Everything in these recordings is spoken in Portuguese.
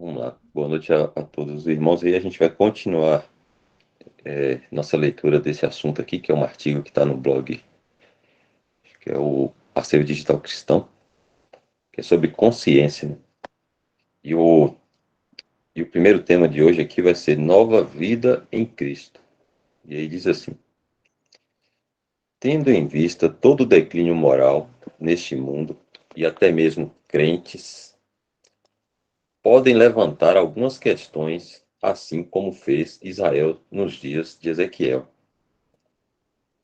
Vamos lá. Boa noite a todos os irmãos. E a gente vai continuar nossa leitura desse assunto aqui, que é um artigo que está no blog, que é o Acervo Digital Cristão, que é sobre consciência, né? E o primeiro tema de hoje aqui vai ser Nova Vida em Cristo. E aí diz assim: tendo em vista todo o declínio moral neste mundo, e até mesmo crentes podem levantar algumas questões, assim como fez Israel nos dias de Ezequiel.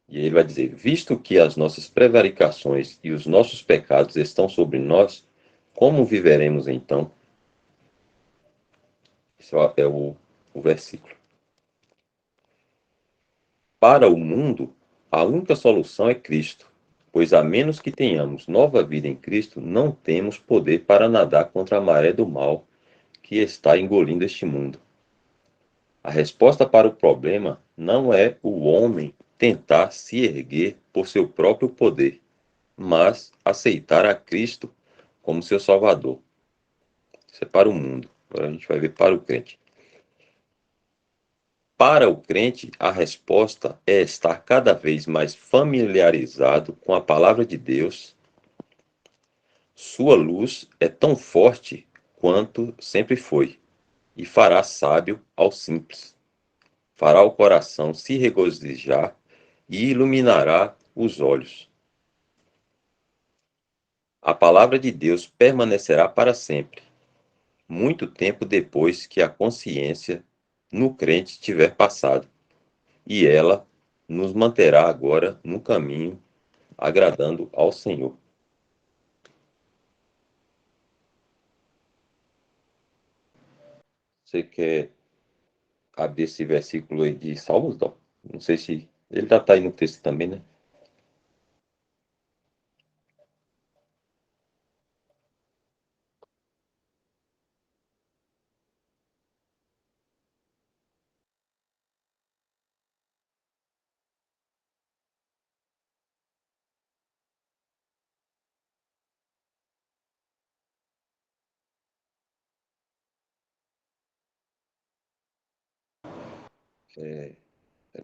E ele vai dizer: visto que as nossas prevaricações e os nossos pecados estão sobre nós, como viveremos então? Esse é o versículo. Para o mundo, a única solução é Cristo, pois a menos que tenhamos nova vida em Cristo, não temos poder para nadar contra a maré do mal que está engolindo este mundo. A resposta para o problema não é o homem tentar se erguer por seu próprio poder, mas aceitar a Cristo como seu Salvador. Isso é para o mundo. Agora a gente vai ver para o crente. Para o crente, a resposta é estar cada vez mais familiarizado com a palavra de Deus. Sua luz é tão forte quanto sempre foi, e fará sábio ao simples. Fará o coração se regozijar e iluminará os olhos. A palavra de Deus permanecerá para sempre, muito tempo depois que a consciência no crente tiver passado, e ela nos manterá agora no caminho, agradando ao Senhor. Você quer abrir esse versículo aí de Salmos, Dó? Não sei se ele já está aí no texto também, né?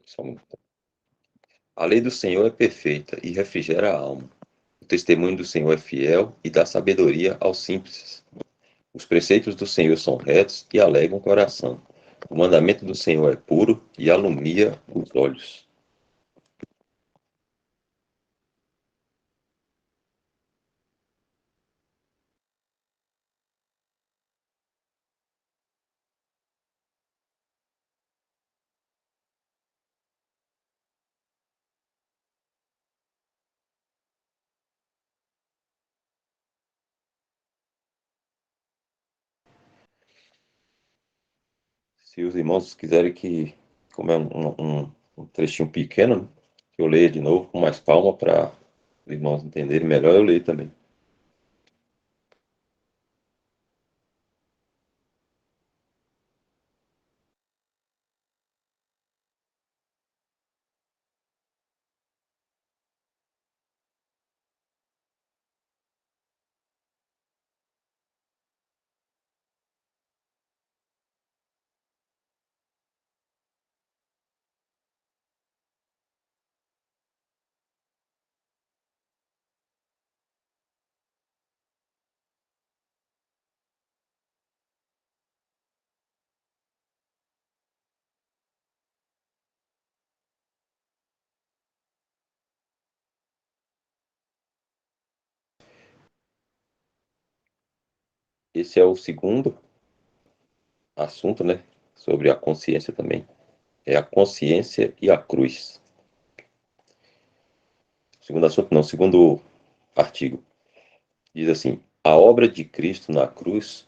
Salmo. A lei do Senhor é perfeita e refrigera a alma. O testemunho do Senhor é fiel e dá sabedoria aos simples. Os preceitos do Senhor são retos e alegram o coração. O mandamento do Senhor é puro e alumia os olhos. Se os irmãos quiserem que, como é um trechinho pequeno, né, que eu leia de novo com mais calma para os irmãos entenderem melhor, eu leio também. Esse é o segundo assunto, né? Sobre a consciência também. É a consciência e a cruz. Segundo assunto, não, segundo artigo. Diz assim: a obra de Cristo na cruz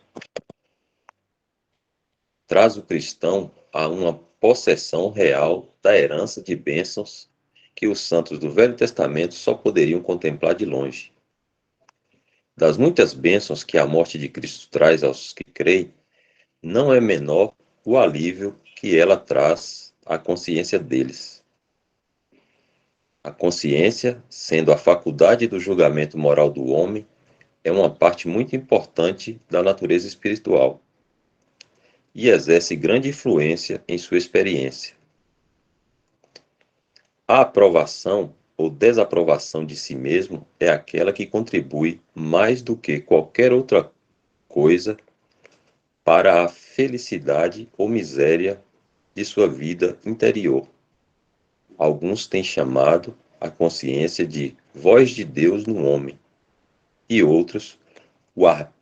traz o cristão a uma possessão real da herança de bênçãos que os santos do Velho Testamento só poderiam contemplar de longe. Das muitas bênçãos que a morte de Cristo traz aos que creem, não é menor o alívio que ela traz à consciência deles. A consciência, sendo a faculdade do julgamento moral do homem, é uma parte muito importante da natureza espiritual. e exerce grande influência em sua experiência. A aprovação ou desaprovação de si mesmo é aquela que contribui mais do que qualquer outra coisa para a felicidade ou miséria de sua vida interior. Alguns têm chamado a consciência de voz de Deus no homem, e outros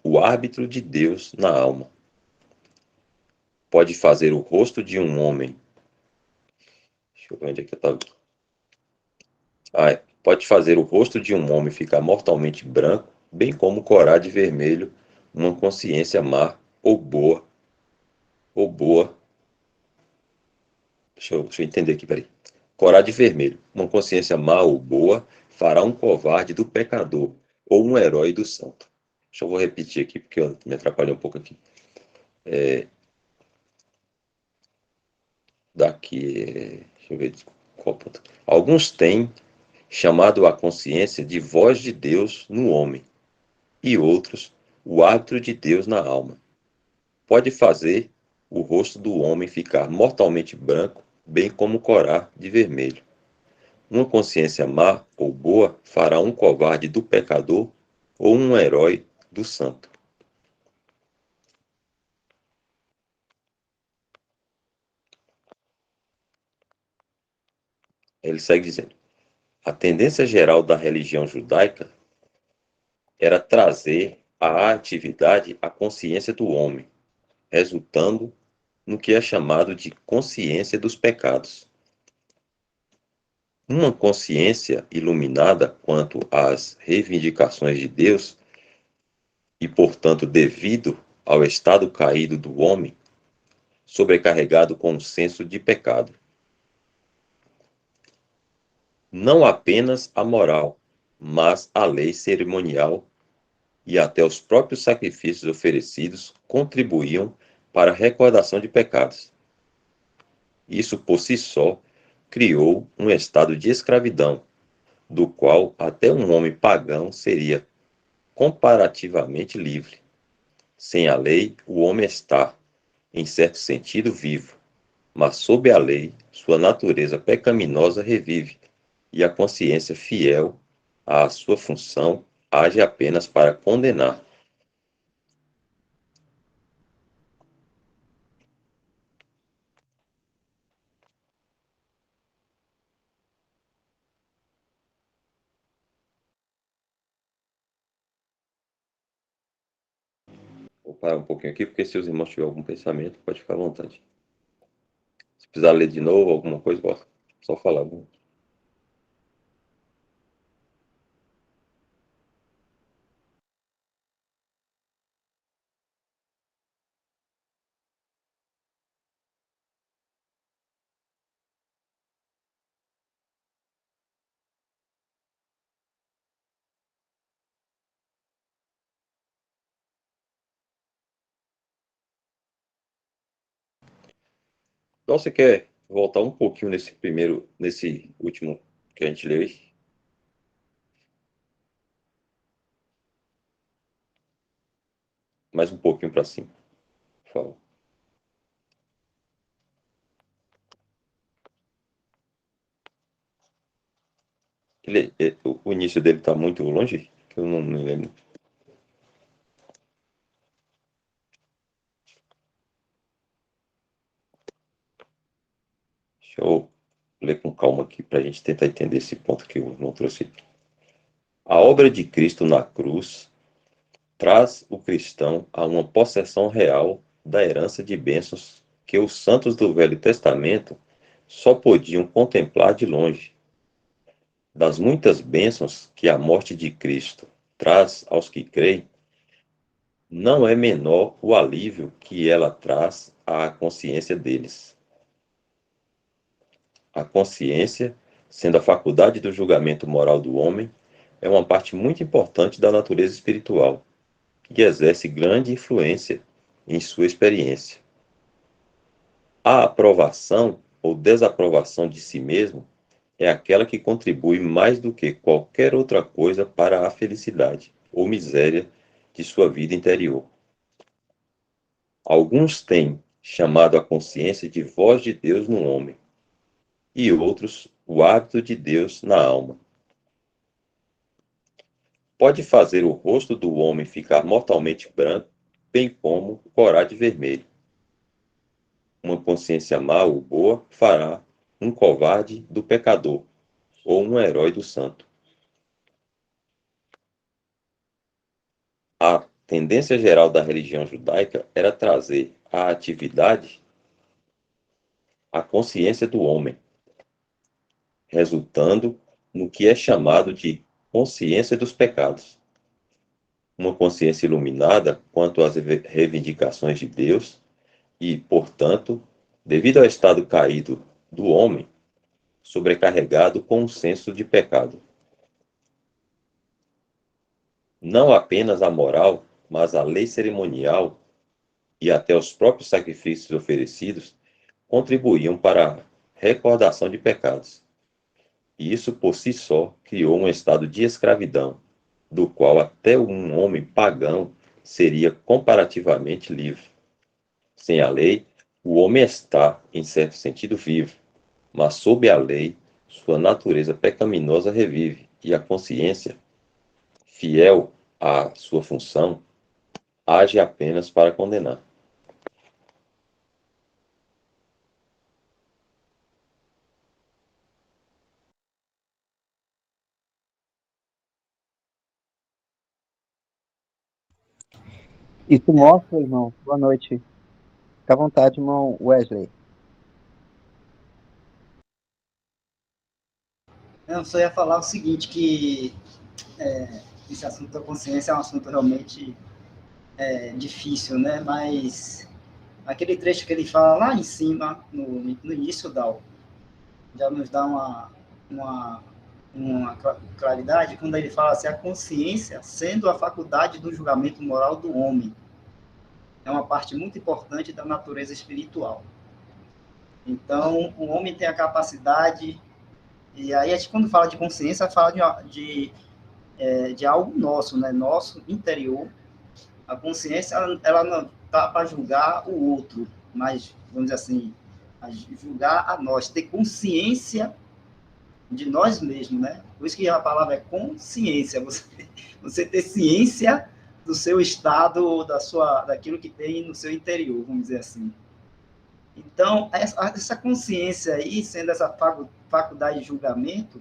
o árbitro de Deus na alma. Pode fazer o rosto de um homem. Deixa eu ver onde é que eu estava. Pode fazer o rosto de um homem ficar mortalmente branco, bem como corar de vermelho uma consciência má ou boa. Deixa eu entender aqui, peraí. Corar de vermelho, uma consciência má ou boa, fará um covarde do pecador, ou um herói do santo. Deixa eu vou repetir aqui, porque eu me atrapalhei um pouco aqui. Deixa eu ver qual ponto. Alguns têm chamado a consciência de voz de Deus no homem, e outros o árbitro de Deus na alma. Pode fazer o rosto do homem ficar mortalmente branco, bem como corar de vermelho. Uma consciência má ou boa fará um covarde do pecador ou um herói do santo. Ele segue dizendo: a tendência geral da religião judaica era trazer à atividade a consciência do homem, resultando no que é chamado de consciência dos pecados. Uma consciência iluminada quanto às reivindicações de Deus e, portanto, devido ao estado caído do homem, sobrecarregado com um senso de pecado. Não apenas a moral, mas a lei cerimonial e até os próprios sacrifícios oferecidos contribuíam para a recordação de pecados. Isso por si só criou um estado de escravidão, do qual até um homem pagão seria comparativamente livre. Sem a lei, o homem está, em certo sentido, vivo, mas sob a lei, sua natureza pecaminosa revive, e a consciência fiel à sua função age apenas para condenar. Vou parar um pouquinho aqui, porque se os irmãos tiverem algum pensamento, pode ficar à vontade. Se precisar ler de novo alguma coisa, posso só falar. Viu? Então, você quer voltar um pouquinho nesse último que a gente leu aí? Mais um pouquinho para cima, por favor. O início dele está muito longe, que eu não me lembro. Deixa eu ler com calma aqui para a gente tentar entender esse ponto que eu não trouxe. A obra de Cristo na cruz traz o cristão a uma possessão real da herança de bênçãos que os santos do Velho Testamento só podiam contemplar de longe. Das muitas bênçãos que a morte de Cristo traz aos que creem, não é menor o alívio que ela traz à consciência deles. A consciência, sendo a faculdade do julgamento moral do homem, é uma parte muito importante da natureza espiritual e exerce grande influência em sua experiência. A aprovação ou desaprovação de si mesmo é aquela que contribui mais do que qualquer outra coisa para a felicidade ou miséria de sua vida interior. Alguns têm chamado a consciência de voz de Deus no homem, e outros, o hábito de Deus na alma. Pode fazer o rosto do homem ficar mortalmente branco, bem como corar de vermelho. Uma consciência má ou boa fará um covarde do pecador, ou um herói do santo. A tendência geral da religião judaica era trazer à atividade a consciência do homem, resultando no que é chamado de consciência dos pecados. Uma consciência iluminada quanto às reivindicações de Deus e, portanto, devido ao estado caído do homem, sobrecarregado com um senso de pecado. Não apenas a moral, mas a lei cerimonial e até os próprios sacrifícios oferecidos contribuíam para a recordação de pecados. E isso por si só criou um estado de escravidão, do qual até um homem pagão seria comparativamente livre. Sem a lei, o homem está, em certo sentido, vivo, mas sob a lei, sua natureza pecaminosa revive, e a consciência, fiel à sua função, age apenas para condenar. Isso mostra, irmão. Boa noite. Fica à vontade, irmão Wesley. Eu só ia falar o seguinte, que esse assunto da consciência é um assunto realmente difícil, né? Mas aquele trecho que ele fala lá em cima, no início da aula, já nos dá uma claridade, quando ele fala assim, a consciência sendo a faculdade do julgamento moral do homem. É uma parte muito importante da natureza espiritual. Então, o homem tem a capacidade, e aí a gente, quando fala de consciência, fala de algo nosso, né? Nosso interior. A consciência, ela não está para julgar o outro, mas, vamos dizer assim, julgar a nós, ter consciência de nós mesmos, né? Por isso que a palavra é consciência, você ter ciência do seu estado, daquilo que tem no seu interior, vamos dizer assim. Então, essa consciência aí, sendo essa faculdade de julgamento,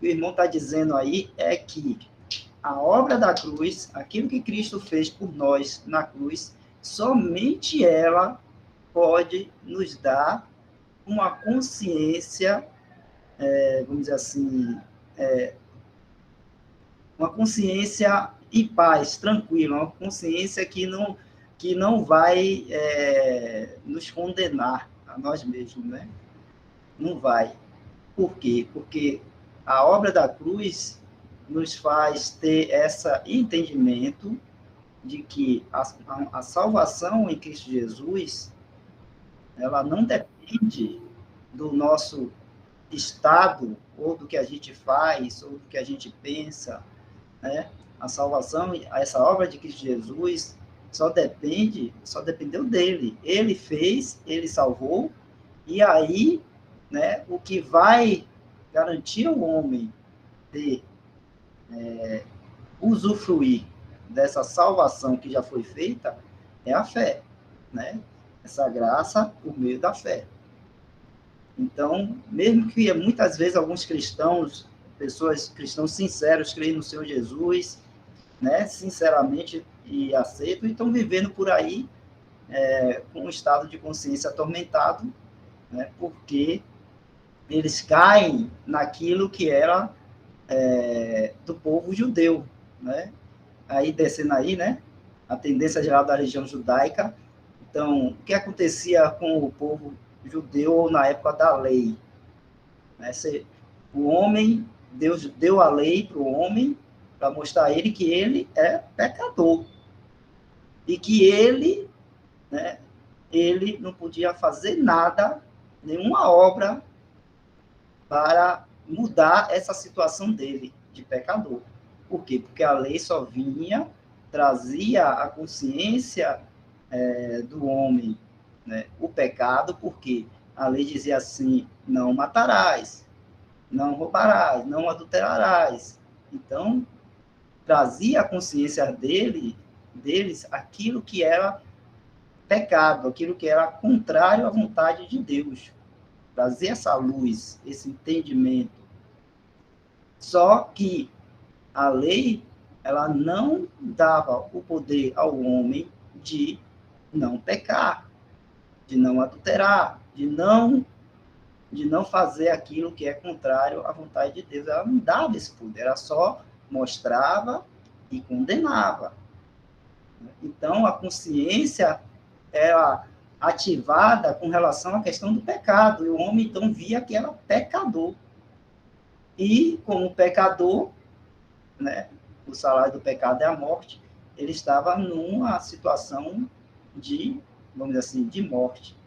o irmão está dizendo aí é que a obra da cruz, aquilo que Cristo fez por nós na cruz, somente ela pode nos dar uma consciência, vamos dizer assim, uma consciência em paz, tranquila, uma consciência que não vai nos condenar a nós mesmos, né? Não vai. Por quê? Porque a obra da cruz nos faz ter esse entendimento de que a salvação em Cristo Jesus, ela não depende do nosso estado, ou do que a gente faz, ou do que a gente pensa, né? A salvação, essa obra de Cristo Jesus, só dependeu dele. Ele fez, ele salvou, e aí, né, o que vai garantir ao homem ter usufruir dessa salvação que já foi feita é a fé, né? Essa graça por meio da fé. Então, mesmo que muitas vezes alguns cristãos, cristãos sinceros, creem no Senhor Jesus, né, sinceramente e aceitam, e estão vivendo por aí com um estado de consciência atormentado, né, porque eles caem naquilo que era do povo judeu, né? Aí descendo aí, né? A tendência geral da religião judaica. Então, o que acontecia com o povo judeu na época da lei? Né? O homem, Deus deu a lei para o homem para mostrar a ele que ele é pecador e que ele, né? Ele não podia fazer nada, nenhuma obra para mudar essa situação dele de pecador. Por quê? Porque a lei só trazia a consciência do homem, né, o pecado, porque a lei dizia assim, não matarás, não roubarás, não adulterarás. Então, trazia a consciência deles aquilo que era pecado, aquilo que era contrário à vontade de Deus. Trazer essa luz, esse entendimento. Só que a lei, ela não dava o poder ao homem de não pecar, de não adulterar, de não fazer aquilo que é contrário à vontade de Deus. Ela não dava esse poder, ela só mostrava e condenava. Então, a consciência era ativada com relação à questão do pecado, e o homem, então, via que era pecador. E, como pecador, né, o salário do pecado é a morte, ele estava numa situação de, vamos dizer assim, de morte.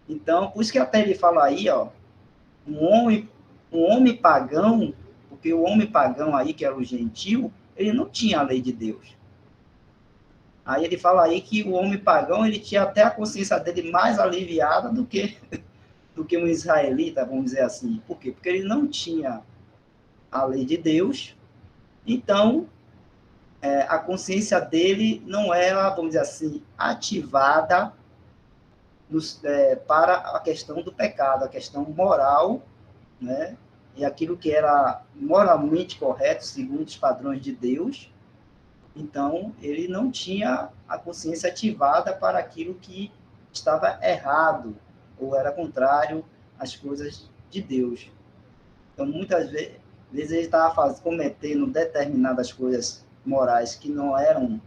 Então, por isso que até ele fala aí, ó, um homem pagão, porque o homem pagão aí, que era o gentil, ele não tinha a lei de Deus. Aí ele fala aí que o homem pagão, ele tinha até a consciência dele mais aliviada do que um israelita, vamos dizer assim. Por quê? Porque ele não tinha a lei de Deus, então a consciência dele não era, vamos dizer assim, ativada para a questão do pecado, a questão moral, né? E aquilo que era moralmente correto, segundo os padrões de Deus. Então, ele não tinha a consciência ativada para aquilo que estava errado, ou era contrário às coisas de Deus. Então, muitas vezes ele estava cometendo determinadas coisas morais que não eram,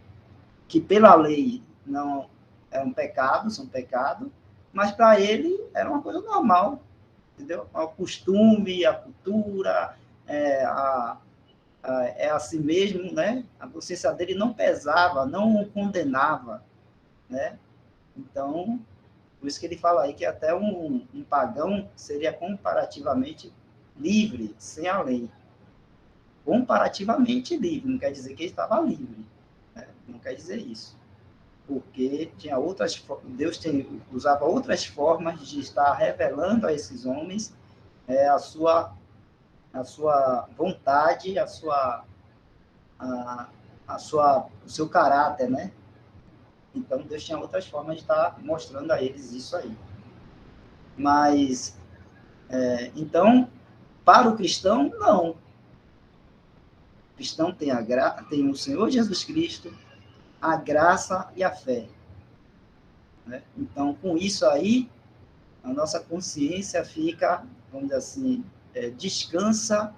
que pela lei não eram pecados, são pecados, mas para ele era uma coisa normal, entendeu? O costume, a cultura, é assim mesmo, né? A consciência dele não pesava, não o condenava, né? Então, por isso que ele fala aí que até um pagão seria comparativamente livre, sem a lei. Comparativamente livre, não quer dizer que ele estava livre, né? Não quer dizer isso. Porque tinha outras, Deus usava outras formas de estar revelando a esses homens a sua vontade, o seu caráter, né? Então, Deus tinha outras formas de estar mostrando a eles isso aí. Mas, então, para o cristão, não. O cristão tem o Senhor Jesus Cristo, a graça e a fé. Né? Então, com isso aí, a nossa consciência fica, vamos dizer assim, descansa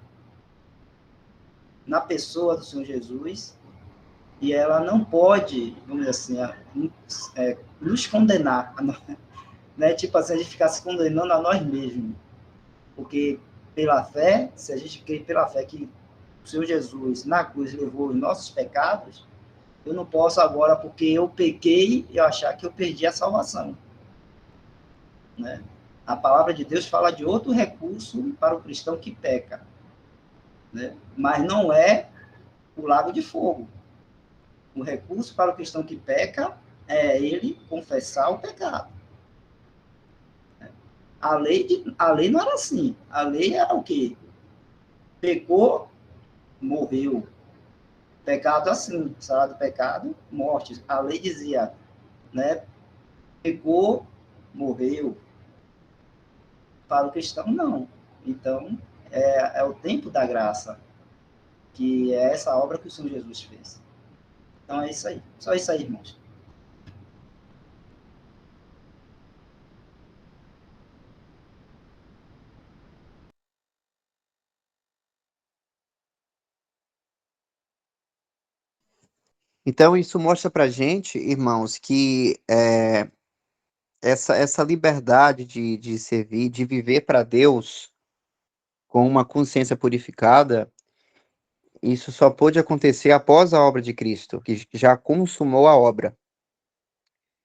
na pessoa do Senhor Jesus, e ela não pode, vamos dizer assim, nos condenar, né? Tipo assim, a gente ficar se condenando a nós mesmos, porque pela fé, se a gente crê pela fé que o Senhor Jesus na cruz levou os nossos pecados, eu não posso agora, porque eu pequei, eu achar que eu perdi a salvação, né? A palavra de Deus fala de outro recurso para o cristão que peca, né? Mas não é o lago de fogo. O recurso para o cristão que peca é ele confessar o pecado. A lei não era assim. A lei era o quê? Pecou, morreu. Pecado assim, salário do pecado, morte. A lei dizia, né? Pecou, morreu. Para o cristão, não. Então, é o tempo da graça, que é essa obra que o Senhor Jesus fez. Então, é isso aí. Só isso aí, irmãos. Então, isso mostra para gente, irmãos, que essa liberdade de servir, de viver para Deus com uma consciência purificada, isso só pôde acontecer após a obra de Cristo, que já consumou a obra.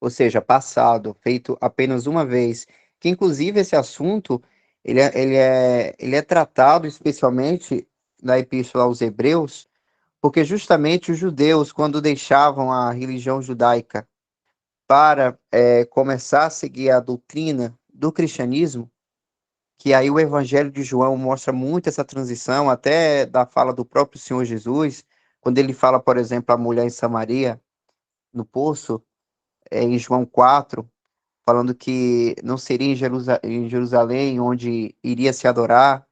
Ou seja, passado, feito apenas uma vez. Que, inclusive, esse assunto, ele é tratado especialmente na Epístola aos Hebreus, porque justamente os judeus, quando deixavam a religião judaica para começar a seguir a doutrina do cristianismo, que aí o Evangelho de João mostra muito essa transição, até da fala do próprio Senhor Jesus, quando ele fala, por exemplo, a mulher em Samaria, no poço, em João 4, falando que não seria em Jerusalém onde iria se adorar,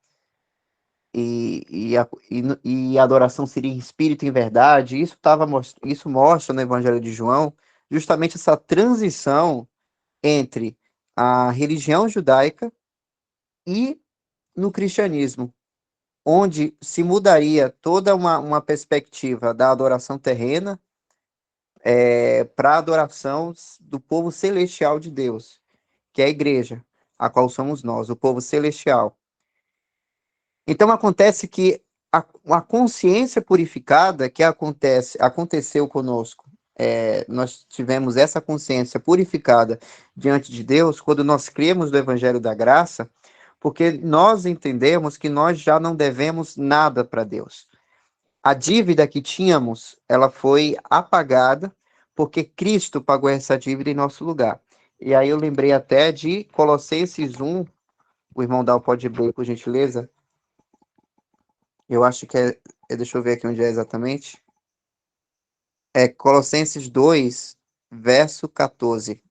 e a adoração seria em espírito e em verdade. Isso mostra no Evangelho de João justamente essa transição entre a religião judaica e no cristianismo, onde se mudaria toda uma perspectiva da adoração terrena para a adoração do povo celestial de Deus, que é a igreja, a qual somos nós, o povo celestial. Então acontece que a consciência purificada que aconteceu conosco, nós tivemos essa consciência purificada diante de Deus quando nós cremos no Evangelho da Graça, porque nós entendemos que nós já não devemos nada para Deus. A dívida que tínhamos, ela foi apagada, porque Cristo pagou essa dívida em nosso lugar. E aí eu lembrei até de Colossenses 1, o irmão Dal pode ler, por gentileza. Eu acho que deixa eu ver aqui onde é exatamente. É Colossenses 2, verso 14.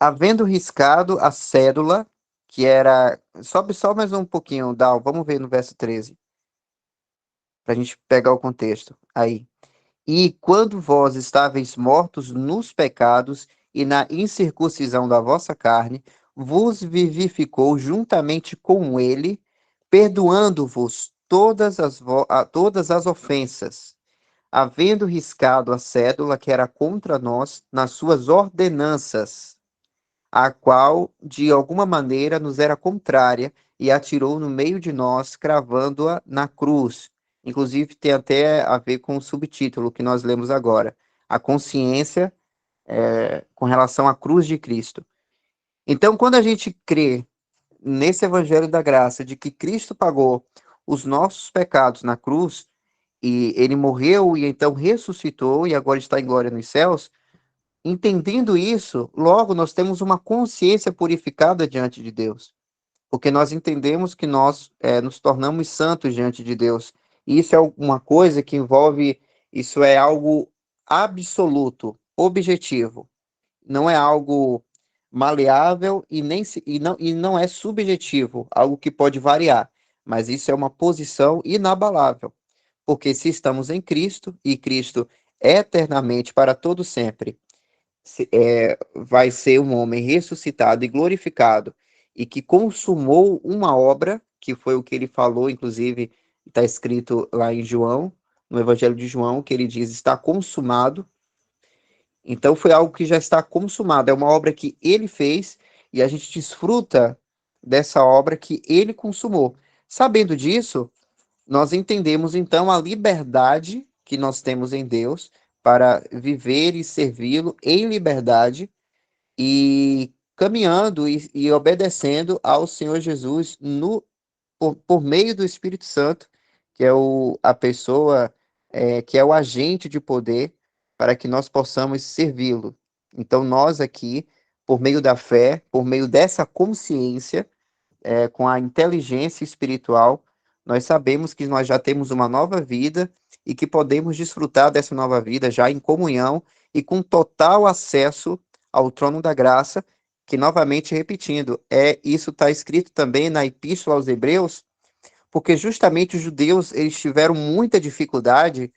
Havendo riscado a cédula, que era... Sobe só mais um pouquinho, Dal, vamos ver no verso 13, para a gente pegar o contexto. Aí. E quando vós estáveis mortos nos pecados e na incircuncisão da vossa carne, vos vivificou juntamente com ele, perdoando-vos todas as ofensas, havendo riscado a cédula que era contra nós nas suas ordenanças, a qual de alguma maneira nos era contrária, e atirou no meio de nós, cravando-a na cruz. Inclusive, tem até a ver com o subtítulo que nós lemos agora, a consciência com relação à cruz de Cristo. Então, quando a gente crê nesse Evangelho da Graça, de que Cristo pagou os nossos pecados na cruz, e ele morreu e então ressuscitou, e agora está em glória nos céus, entendendo isso, logo nós temos uma consciência purificada diante de Deus, porque nós entendemos que nós nos tornamos santos diante de Deus. E isso é uma coisa que envolve, isso é algo absoluto, objetivo. Não é algo maleável e não é subjetivo, algo que pode variar. Mas isso é uma posição inabalável, porque se estamos em Cristo e Cristo é eternamente para todo sempre vai ser um homem ressuscitado e glorificado e que consumou uma obra, que foi o que ele falou, inclusive está escrito lá em João, no Evangelho de João, que ele diz está consumado. Então foi algo que já está consumado, é uma obra que ele fez e a gente desfruta dessa obra que ele consumou. Sabendo disso, nós entendemos então a liberdade que nós temos em Deus para viver e servi-lo em liberdade e caminhando e obedecendo ao Senhor Jesus por meio do Espírito Santo, que é a pessoa, que é o agente de poder para que nós possamos servi-lo. Então, nós aqui, por meio da fé, por meio dessa consciência, com a inteligência espiritual, nós sabemos que nós já temos uma nova vida e que podemos desfrutar dessa nova vida já em comunhão e com total acesso ao trono da graça, que novamente repetindo, isso está escrito também na Epístola aos Hebreus, porque justamente os judeus eles tiveram muita dificuldade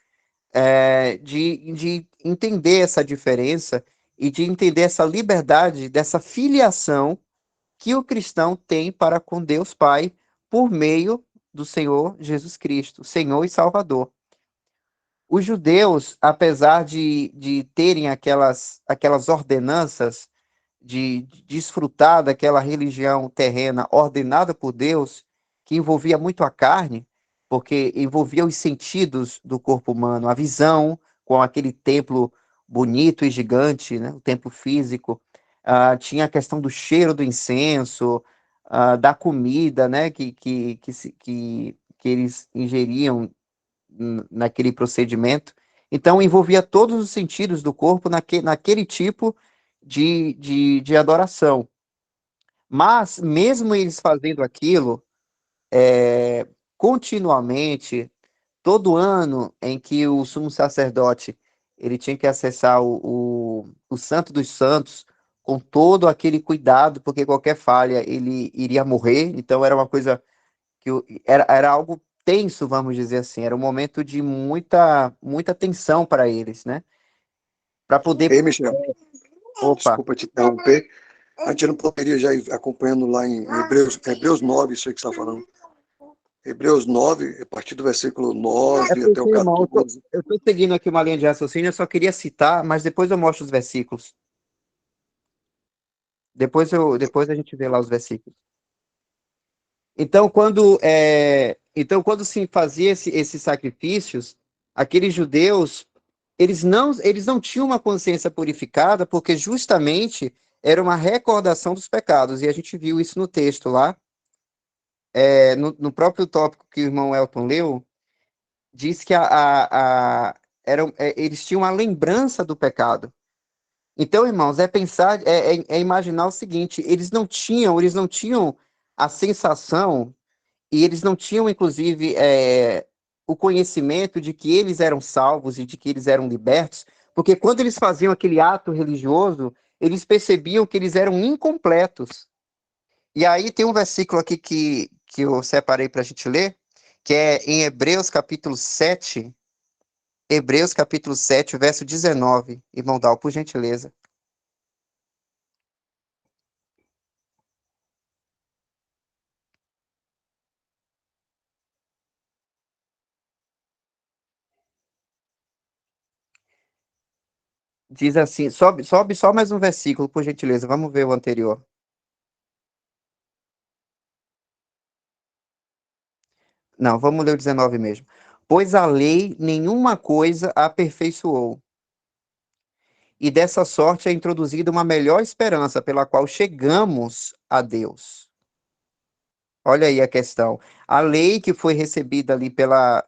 de entender essa diferença e de entender essa liberdade, dessa filiação que o cristão tem para com Deus Pai por meio do Senhor Jesus Cristo, Senhor e Salvador. Os judeus, apesar de terem aquelas ordenanças de desfrutar daquela religião terrena ordenada por Deus, que envolvia muito a carne, porque envolvia os sentidos do corpo humano, a visão, com aquele templo bonito e gigante, né, o templo físico, tinha a questão do cheiro do incenso, da comida, né, que eles ingeriam naquele procedimento. Então, envolvia todos os sentidos do corpo naquele tipo de adoração. Mas, mesmo eles fazendo aquilo, continuamente, todo ano em que o sumo sacerdote ele tinha que acessar o Santo dos Santos com todo aquele cuidado, porque qualquer falha ele iria morrer, então era uma coisa era algo tenso, vamos dizer assim, era um momento de muita tensão para eles, né? Para poder. Ei, Michel, Opa, desculpa te interromper. A gente não poderia já ir acompanhando lá em Hebreus 9, isso aí que você está falando. Hebreus 9, a partir do versículo 9 até o porque, irmão, 14. eu tô seguindo aqui uma linha de raciocínio, eu só queria citar, mas depois eu mostro os versículos. Depois a gente vê lá os versículos. Então, quando se fazia esses sacrifícios, aqueles judeus, eles não tinham uma consciência purificada, porque justamente era uma recordação dos pecados, e a gente viu isso no texto lá, no próprio tópico que o irmão Elton leu, diz que eles tinham uma lembrança do pecado. Então, irmãos, é imaginar o seguinte: eles não tinham a sensação e eles não tinham, inclusive, o conhecimento de que eles eram salvos e de que eles eram libertos, porque quando eles faziam aquele ato religioso, eles percebiam que eles eram incompletos. E aí tem um versículo aqui que eu separei para a gente ler, que é em Hebreus capítulo 7, verso 19. Irmão Dal, por gentileza. Diz assim, sobe só mais um versículo, por gentileza. Vamos ver o anterior. Não, vamos ler o 19 mesmo. Pois a lei nenhuma coisa aperfeiçoou, e dessa sorte é introduzida uma melhor esperança pela qual chegamos a Deus. Olha aí a questão. A lei que foi recebida ali pela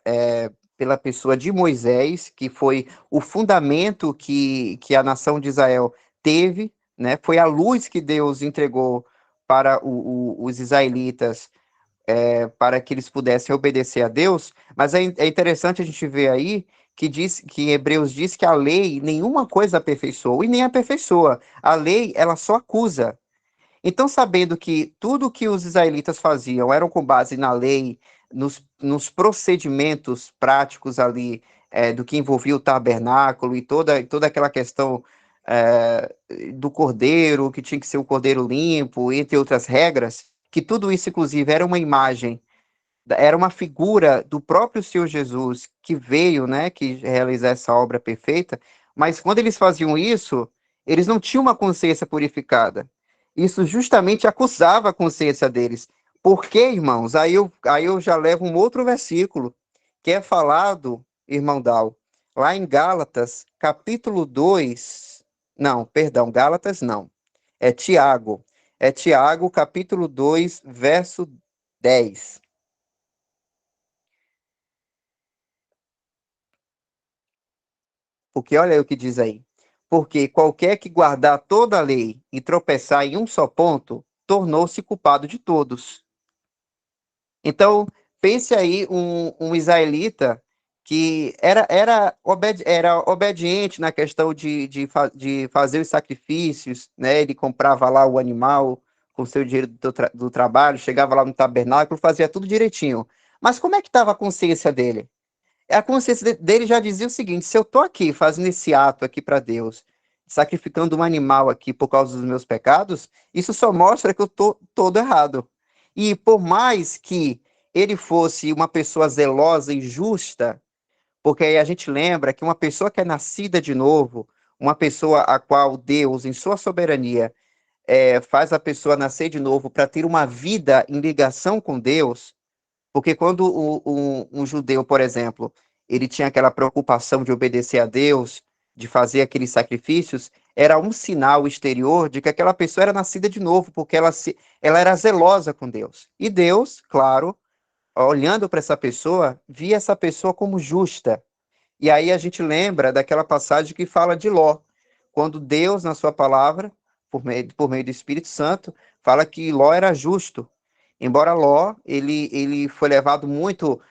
pessoa de Moisés, que foi o fundamento que a nação de Israel teve, né? Foi a luz que Deus entregou para os israelitas, para que eles pudessem obedecer a Deus, mas é interessante a gente ver aí que Hebreus diz que a lei nenhuma coisa aperfeiçoou e nem aperfeiçoa. A lei, ela só acusa. Então, sabendo que tudo que os israelitas faziam eram com base na lei, nos procedimentos práticos ali, do que envolvia o tabernáculo e toda aquela questão do cordeiro, que tinha que ser um cordeiro limpo, entre outras regras, que tudo isso, inclusive, era uma imagem, era uma figura do próprio Senhor Jesus que veio, né, que realizar essa obra perfeita, mas quando eles faziam isso, eles não tinham uma consciência purificada. Isso justamente acusava a consciência deles. Por quê, irmãos? Aí eu já levo um outro versículo, que é falado, irmão Dal, lá em Gálatas, capítulo 2. Não, perdão, Gálatas não. É Tiago. É Tiago, capítulo 2, verso 10. Porque olha aí o que diz aí. Porque qualquer que guardar toda a lei e tropeçar em um só ponto, tornou-se culpado de todos. Então, pense aí um israelita que era obediente na questão de fazer os sacrifícios, né? Ele comprava lá o animal com seu dinheiro do trabalho, chegava lá no tabernáculo, fazia tudo direitinho. Mas como é que estava a consciência dele? A consciência dele já dizia o seguinte: se eu estou aqui fazendo esse ato aqui para Deus, sacrificando um animal aqui por causa dos meus pecados, isso só mostra que eu estou todo errado. E por mais que ele fosse uma pessoa zelosa e justa, porque aí a gente lembra que uma pessoa que é nascida de novo, uma pessoa a qual Deus, em sua soberania, faz a pessoa nascer de novo para ter uma vida em ligação com Deus, porque quando um judeu, por exemplo, ele tinha aquela preocupação de obedecer a Deus, de fazer aqueles sacrifícios, era um sinal exterior de que aquela pessoa era nascida de novo, porque ela era zelosa com Deus. E Deus, claro, olhando para essa pessoa, via essa pessoa como justa. E aí a gente lembra daquela passagem que fala de Ló, quando Deus, na sua palavra, por meio do Espírito Santo, fala que Ló era justo. Embora Ló, ele foi levado muito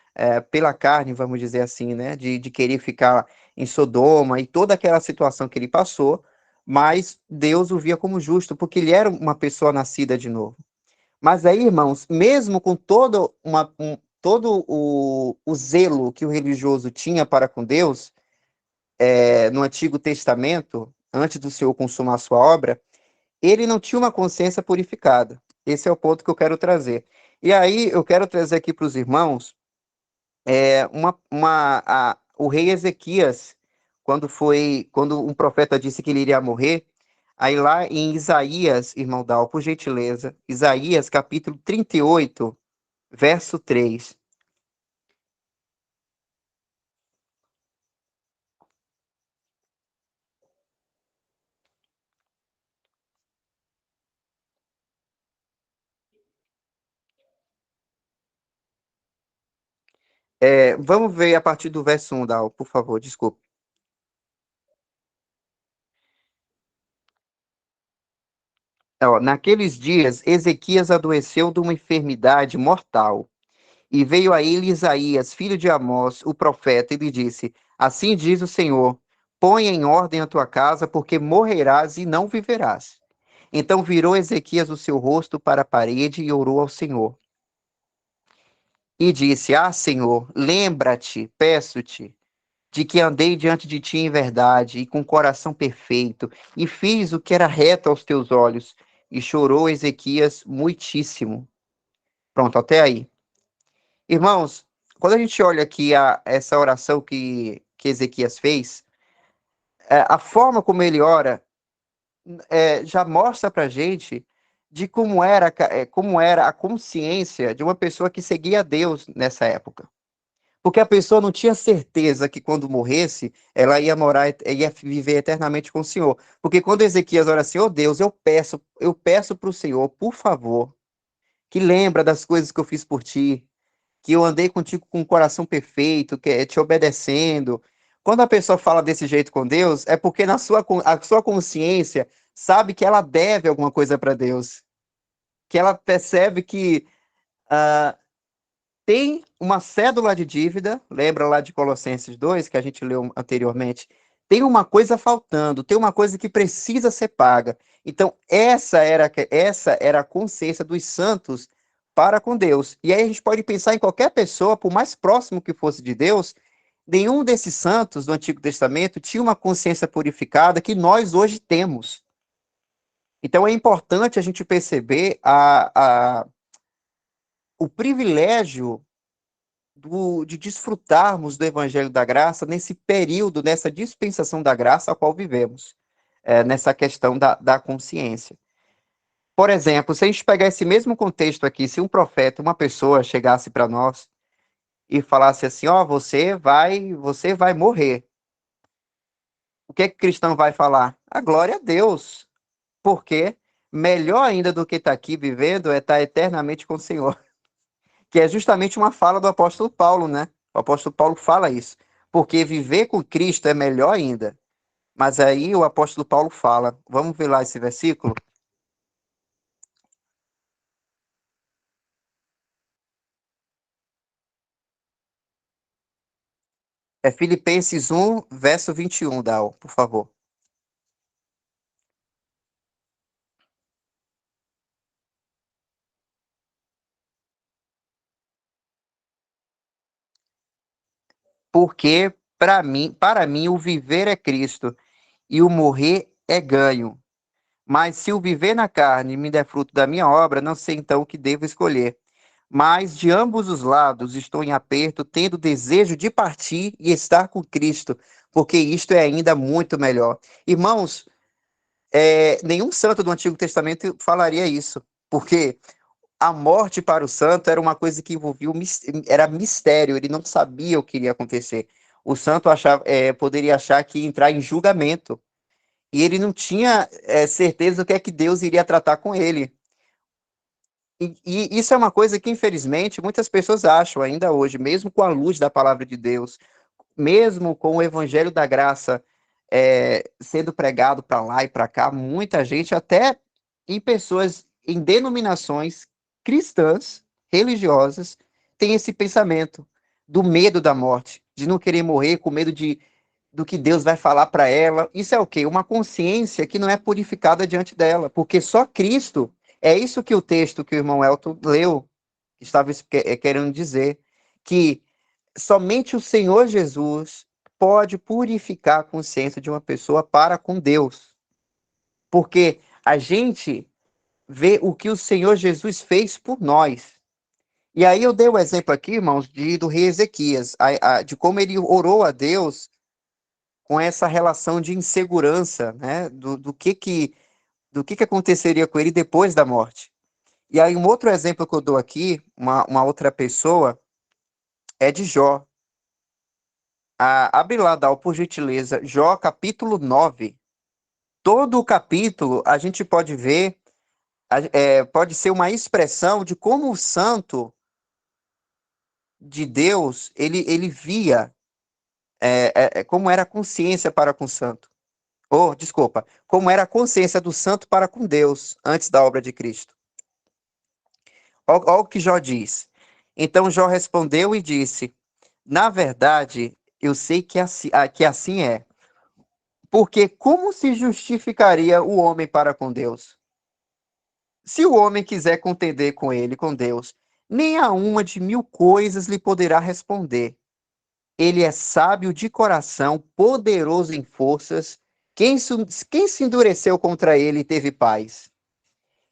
pela carne, vamos dizer assim, né, de querer ficar em Sodoma e toda aquela situação que ele passou, mas Deus o via como justo, porque ele era uma pessoa nascida de novo. Mas aí, irmãos, mesmo com todo o zelo que o religioso tinha para com Deus, no Antigo Testamento, antes do Senhor consumar sua obra, ele não tinha uma consciência purificada. Esse é o ponto que eu quero trazer. E aí, eu quero trazer aqui para os irmãos o rei Ezequias, quando um profeta disse que ele iria morrer, aí lá em Isaías, irmão Dal, por gentileza, Isaías capítulo 38, verso 3. Vamos ver a partir do verso 1, Dal, por favor, desculpe. Naqueles dias, Ezequias adoeceu de uma enfermidade mortal. E veio a ele Isaías, filho de Amós, o profeta, e lhe disse: Assim diz o Senhor: põe em ordem a tua casa, porque morrerás e não viverás. Então virou Ezequias o seu rosto para a parede e orou ao Senhor. E disse: Senhor, lembra-te, peço-te, de que andei diante de ti em verdade e com coração perfeito, e fiz o que era reto aos teus olhos. E chorou Ezequias muitíssimo. Pronto, até aí. Irmãos, quando a gente olha aqui essa oração que Ezequias fez, a forma como ele ora já mostra para a gente de como era a consciência de uma pessoa que seguia a Deus nessa época. Porque a pessoa não tinha certeza que quando morresse, ela ia viver eternamente com o Senhor. Porque quando Ezequias ora assim, Deus, eu peço para o Senhor, por favor, que lembra das coisas que eu fiz por ti, que eu andei contigo com um coração perfeito, que é te obedecendo. Quando a pessoa fala desse jeito com Deus, é porque a sua consciência sabe que ela deve alguma coisa para Deus, que ela percebe que ah, tem uma cédula de dívida, lembra lá de Colossenses 2, que a gente leu anteriormente, tem uma coisa faltando, tem uma coisa que precisa ser paga. Então, essa era a consciência dos santos para com Deus. E aí a gente pode pensar em qualquer pessoa, por mais próximo que fosse de Deus, nenhum desses santos do Antigo Testamento tinha uma consciência purificada que nós hoje temos. Então, é importante a gente perceber o privilégio de desfrutarmos do Evangelho da Graça nesse período, nessa dispensação da graça a qual vivemos, nessa questão da consciência. Por exemplo, se a gente pegar esse mesmo contexto aqui, se um profeta, uma pessoa chegasse para nós e falasse assim, você vai morrer. O que o cristão vai falar? A glória a Deus, porque melhor ainda do que estar aqui vivendo é estar eternamente com o Senhor. Que é justamente uma fala do apóstolo Paulo, né? O apóstolo Paulo fala isso. Porque viver com Cristo é melhor ainda. Mas aí o apóstolo Paulo fala, vamos ver lá esse versículo? É Filipenses 1, verso 21, Dal, por favor. Porque para mim o viver é Cristo e o morrer é ganho. Mas se o viver na carne me der fruto da minha obra, não sei então o que devo escolher. Mas de ambos os lados estou em aperto, tendo desejo de partir e estar com Cristo, porque isto é ainda muito melhor. Irmãos, nenhum santo do Antigo Testamento falaria isso, porque a morte para o santo era uma coisa que envolvia era mistério, ele não sabia o que iria acontecer. O santo poderia achar que ia entrar em julgamento. E ele não tinha certeza do que é que Deus iria tratar com ele. E isso é uma coisa que, infelizmente, muitas pessoas acham ainda hoje, mesmo com a luz da palavra de Deus, mesmo com o evangelho da graça sendo pregado para lá e para cá, muita gente, até em pessoas, em denominações cristãs, religiosas, tem esse pensamento do medo da morte, de não querer morrer com medo do que Deus vai falar para ela. Isso é o quê? Uma consciência que não é purificada diante dela, porque só Cristo, é isso que o texto que o irmão Elton leu, estava querendo dizer, que somente o Senhor Jesus pode purificar a consciência de uma pessoa para com Deus. Porque a gente vê o que o Senhor Jesus fez por nós. E aí eu dei o exemplo aqui, irmãos, do rei Ezequias, de como ele orou a Deus com essa relação de insegurança, né, do que aconteceria com ele depois da morte. E aí um outro exemplo que eu dou aqui, uma outra pessoa, é de Jó. Abre lá, Dal, por gentileza, Jó, capítulo 9. Todo o capítulo a gente pode ver, pode ser uma expressão de como o santo de Deus, ele via como era a consciência para com o santo. Desculpa, como era a consciência do santo para com Deus antes da obra de Cristo. Olha o que Jó diz. Então Jó respondeu e disse: na verdade, eu sei que assim é. Porque como se justificaria o homem para com Deus? Se o homem quiser contender com ele, com Deus, nem a uma de 1000 coisas lhe poderá responder. Ele é sábio de coração, poderoso em forças. Quem se endureceu contra ele e teve paz?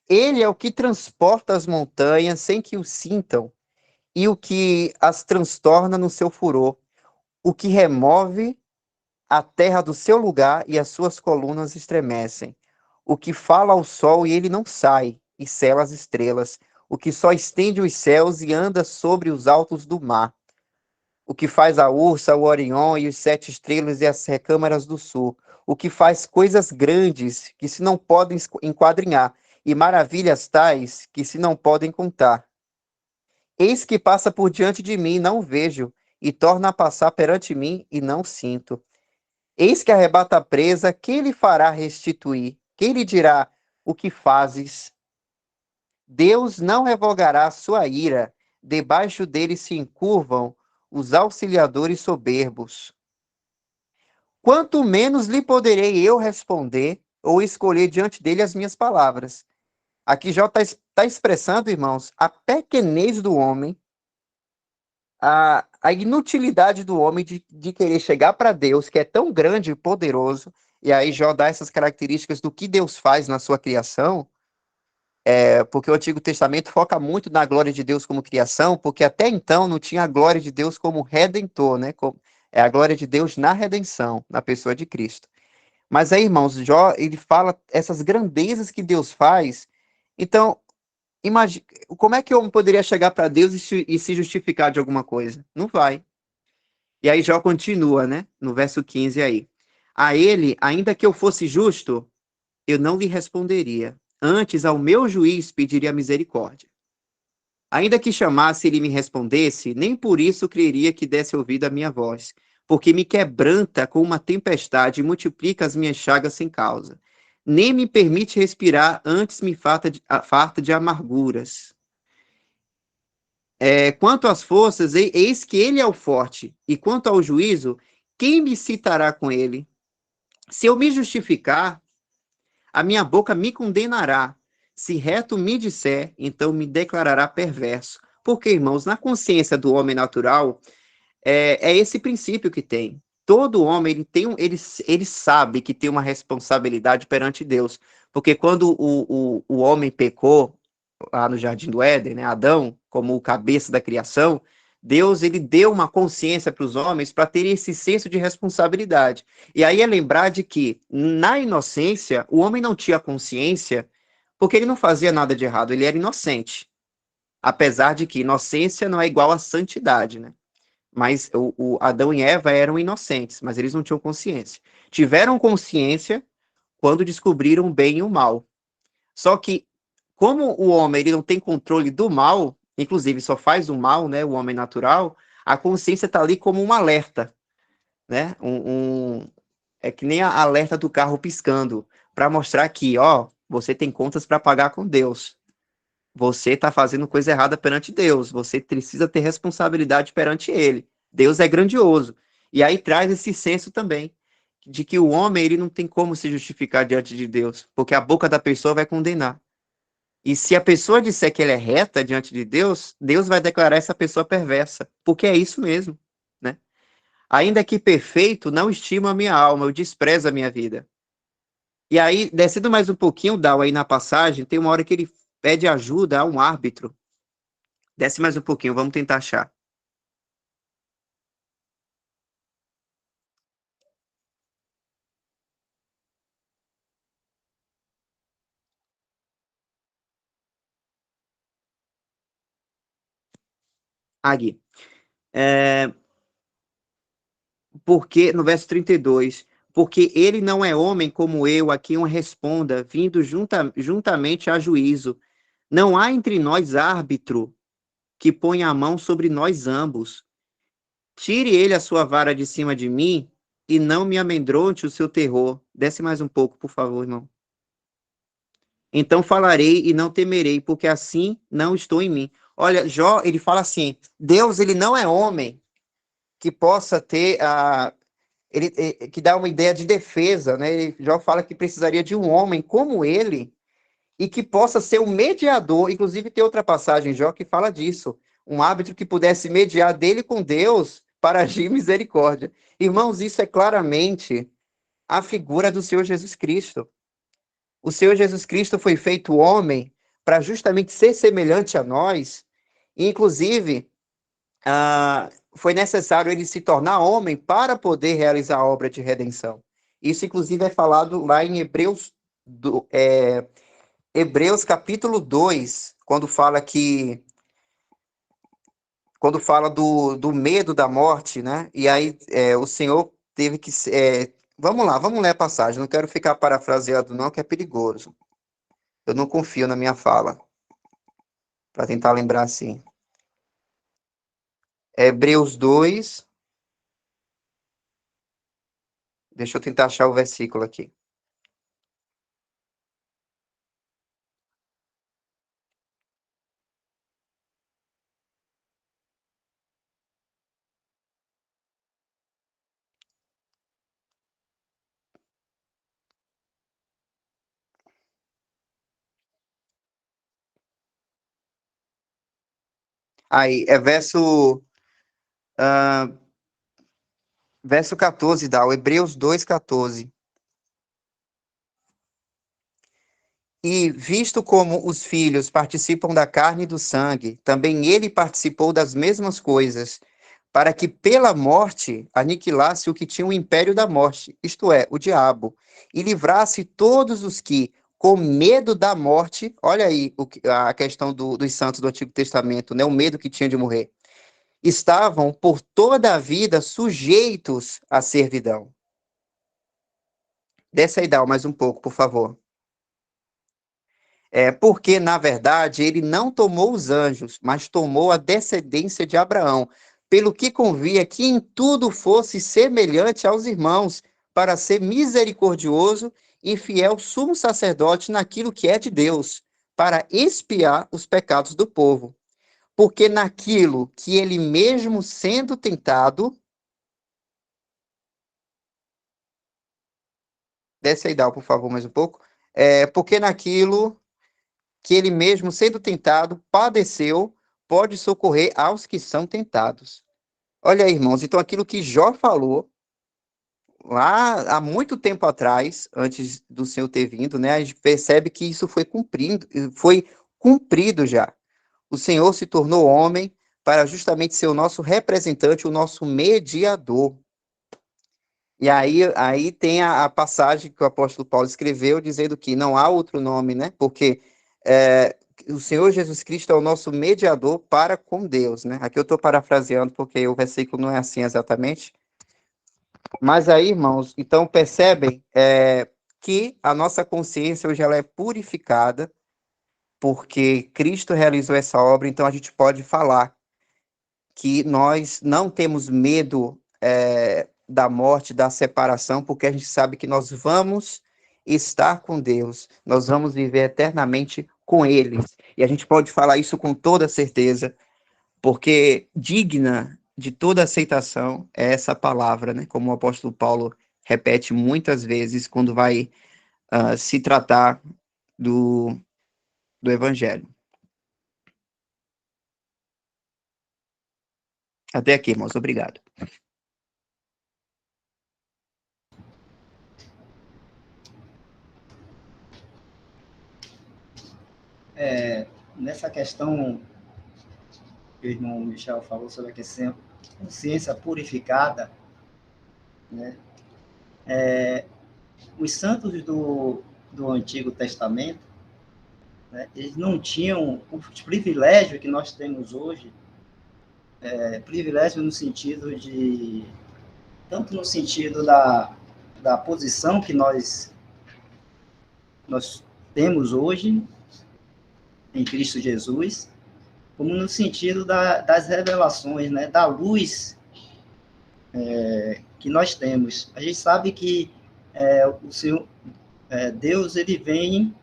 Ele é o que transporta as montanhas sem que o sintam, e o que as transtorna no seu furor, o que remove a terra do seu lugar e as suas colunas estremecem, o que fala ao sol e ele não sai, e cela as estrelas, o que só estende os céus e anda sobre os altos do mar, o que faz a Ursa, o Orion e os 7 estrelas e as recâmaras do sul, o que faz coisas grandes que se não podem enquadrinhar, e maravilhas tais que se não podem contar. Eis que passa por diante de mim, não vejo, e torna a passar perante mim, e não sinto. Eis que arrebata a presa, quem lhe fará restituir? Quem lhe dirá o que fazes? Deus não revogará sua ira, debaixo dele se encurvam os auxiliadores soberbos. Quanto menos lhe poderei eu responder ou escolher diante dele as minhas palavras. Aqui já está expressando, irmãos, a pequenez do homem, a inutilidade do homem de querer chegar para Deus, que é tão grande e poderoso, e aí Jó dá essas características do que Deus faz na sua criação, porque o Antigo Testamento foca muito na glória de Deus como criação, porque até então não tinha a glória de Deus como redentor, né? É a glória de Deus na redenção, na pessoa de Cristo. Mas aí, irmãos, Jó, ele fala essas grandezas que Deus faz. Então, imagine, como é que o homem poderia chegar para Deus e se justificar de alguma coisa? Não vai. E aí Jó continua, né? No verso 15 aí. A ele, ainda que eu fosse justo, eu não lhe responderia. Antes, ao meu juiz pediria misericórdia. Ainda que chamasse e ele me respondesse, nem por isso creria que desse ouvido à minha voz, porque me quebranta com uma tempestade e multiplica as minhas chagas sem causa. Nem me permite respirar, antes me farta de amarguras. Quanto às forças, eis que ele é o forte, e quanto ao juízo, quem me citará com ele? Se eu me justificar, a minha boca me condenará. Se reto me disser, então me declarará perverso. Porque, irmãos, na consciência do homem natural, é esse princípio que tem. Todo homem ele sabe que tem uma responsabilidade perante Deus. Porque quando o homem pecou, lá no Jardim do Éden, né, Adão, como o cabeça da criação, Deus ele deu uma consciência para os homens para ter esse senso de responsabilidade. E aí é lembrar de que, na inocência, o homem não tinha consciência porque ele não fazia nada de errado, ele era inocente. Apesar de que inocência não é igual a santidade, né? Mas o Adão e Eva eram inocentes, mas eles não tinham consciência. Tiveram consciência quando descobriram o bem e o mal. Só que, como o homem ele não tem controle do mal, inclusive só faz o mal, né, o homem natural, a consciência está ali como um alerta, né? É que nem a alerta do carro piscando, para mostrar que, ó, você tem contas para pagar com Deus. Você está fazendo coisa errada perante Deus. Você precisa ter responsabilidade perante Ele. Deus é grandioso. E aí traz esse senso também de que o homem ele não tem como se justificar diante de Deus, porque a boca da pessoa vai condenar. E se a pessoa disser que ela é reta diante de Deus, Deus vai declarar essa pessoa perversa, porque é isso mesmo, né? Ainda que perfeito, não estimo a minha alma, eu desprezo a minha vida. E aí, descendo mais um pouquinho, Dal, aí na passagem, tem uma hora que ele pede ajuda a um árbitro. Desce mais um pouquinho, vamos tentar achar. Aqui. Porque, no verso 32, porque ele não é homem como eu, a quem eu responda, vindo juntamente a juízo. Não há entre nós árbitro que ponha a mão sobre nós ambos. Tire ele a sua vara de cima de mim e não me amedronte o seu terror. Desce mais um pouco, por favor, irmão. Então falarei e não temerei, porque assim não estou em mim. Olha, Jó, ele fala assim, Deus, ele não é homem que possa ter que dá uma ideia de defesa, né? Ele já fala que precisaria de um homem como ele e que possa ser um mediador. Inclusive tem outra passagem, Jó, que fala disso. Um árbitro que pudesse mediar dele com Deus para agir misericórdia. Irmãos, isso é claramente a figura do Senhor Jesus Cristo. O Senhor Jesus Cristo foi feito homem para justamente ser semelhante a nós. E, inclusive, foi necessário ele se tornar homem para poder realizar a obra de redenção. Isso, inclusive, é falado lá em Hebreus capítulo 2, quando fala do medo da morte, né? E aí o Senhor teve que... vamos lá, vamos ler a passagem. Não quero ficar parafraseando, não, que é perigoso. Eu não confio na minha fala, para tentar lembrar assim. Hebreus 2, deixa eu tentar achar o versículo aqui. Aí, verso 14, dá, o Hebreus 2, 14. E, visto como os filhos participam da carne e do sangue, também ele participou das mesmas coisas, para que pela morte aniquilasse o que tinha o império da morte, isto é, o diabo, e livrasse todos os que, com medo da morte, olha aí a questão dos santos do Antigo Testamento, né, o medo que tinha de morrer, estavam por toda a vida sujeitos à servidão. Desce aí, Dal, mais um pouco, por favor. Porque, na verdade, ele não tomou os anjos, mas tomou a descendência de Abraão, pelo que convia que em tudo fosse semelhante aos irmãos, para ser misericordioso e fiel sumo sacerdote naquilo que é de Deus, para expiar os pecados do povo. Porque naquilo que ele mesmo sendo tentado... Desce aí, Dal, por favor, mais um pouco. Porque naquilo que ele mesmo, sendo tentado, padeceu, pode socorrer aos que são tentados. Olha aí, irmãos, então aquilo que Jó falou, lá há muito tempo atrás, antes do Senhor ter vindo, né, a gente percebe que isso foi cumprido já. O Senhor se tornou homem para justamente ser o nosso representante, o nosso mediador. E aí tem a passagem que o apóstolo Paulo escreveu, dizendo que não há outro nome, né? Porque o Senhor Jesus Cristo é o nosso mediador para com Deus, né? Aqui eu estou parafraseando porque o versículo não é assim exatamente. Mas aí, irmãos, então percebem que a nossa consciência hoje ela é purificada, porque Cristo realizou essa obra, então a gente pode falar que nós não temos medo da morte, da separação, porque a gente sabe que nós vamos estar com Deus, nós vamos viver eternamente com Ele. E a gente pode falar isso com toda certeza, porque digna de toda aceitação é essa palavra, né? Como o apóstolo Paulo repete muitas vezes quando vai se tratar do Evangelho. Até aqui, irmãos. Obrigado. Nessa questão que o irmão Michel falou sobre a consciência purificada, né? Os santos do Antigo Testamento, né, eles não tinham os privilégios que nós temos hoje, privilégio no sentido de, tanto no sentido da posição que nós temos hoje em Cristo Jesus, como no sentido das revelações, né, da luz que nós temos. A gente sabe que o Senhor, Deus, ele vem,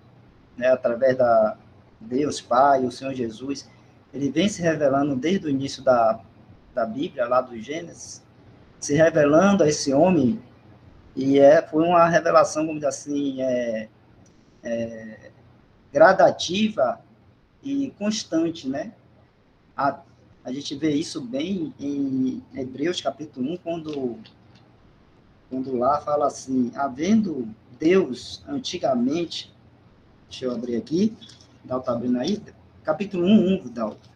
né, através da Deus Pai, o Senhor Jesus, ele vem se revelando desde o início da Bíblia, lá do Gênesis, se revelando a esse homem, e foi uma revelação, vamos dizer assim, gradativa e constante, né? A gente vê isso bem em Hebreus capítulo 1, quando lá fala assim, havendo Deus antigamente, deixa eu abrir aqui, Dalton tá abrindo aí, capítulo 1, Dalton.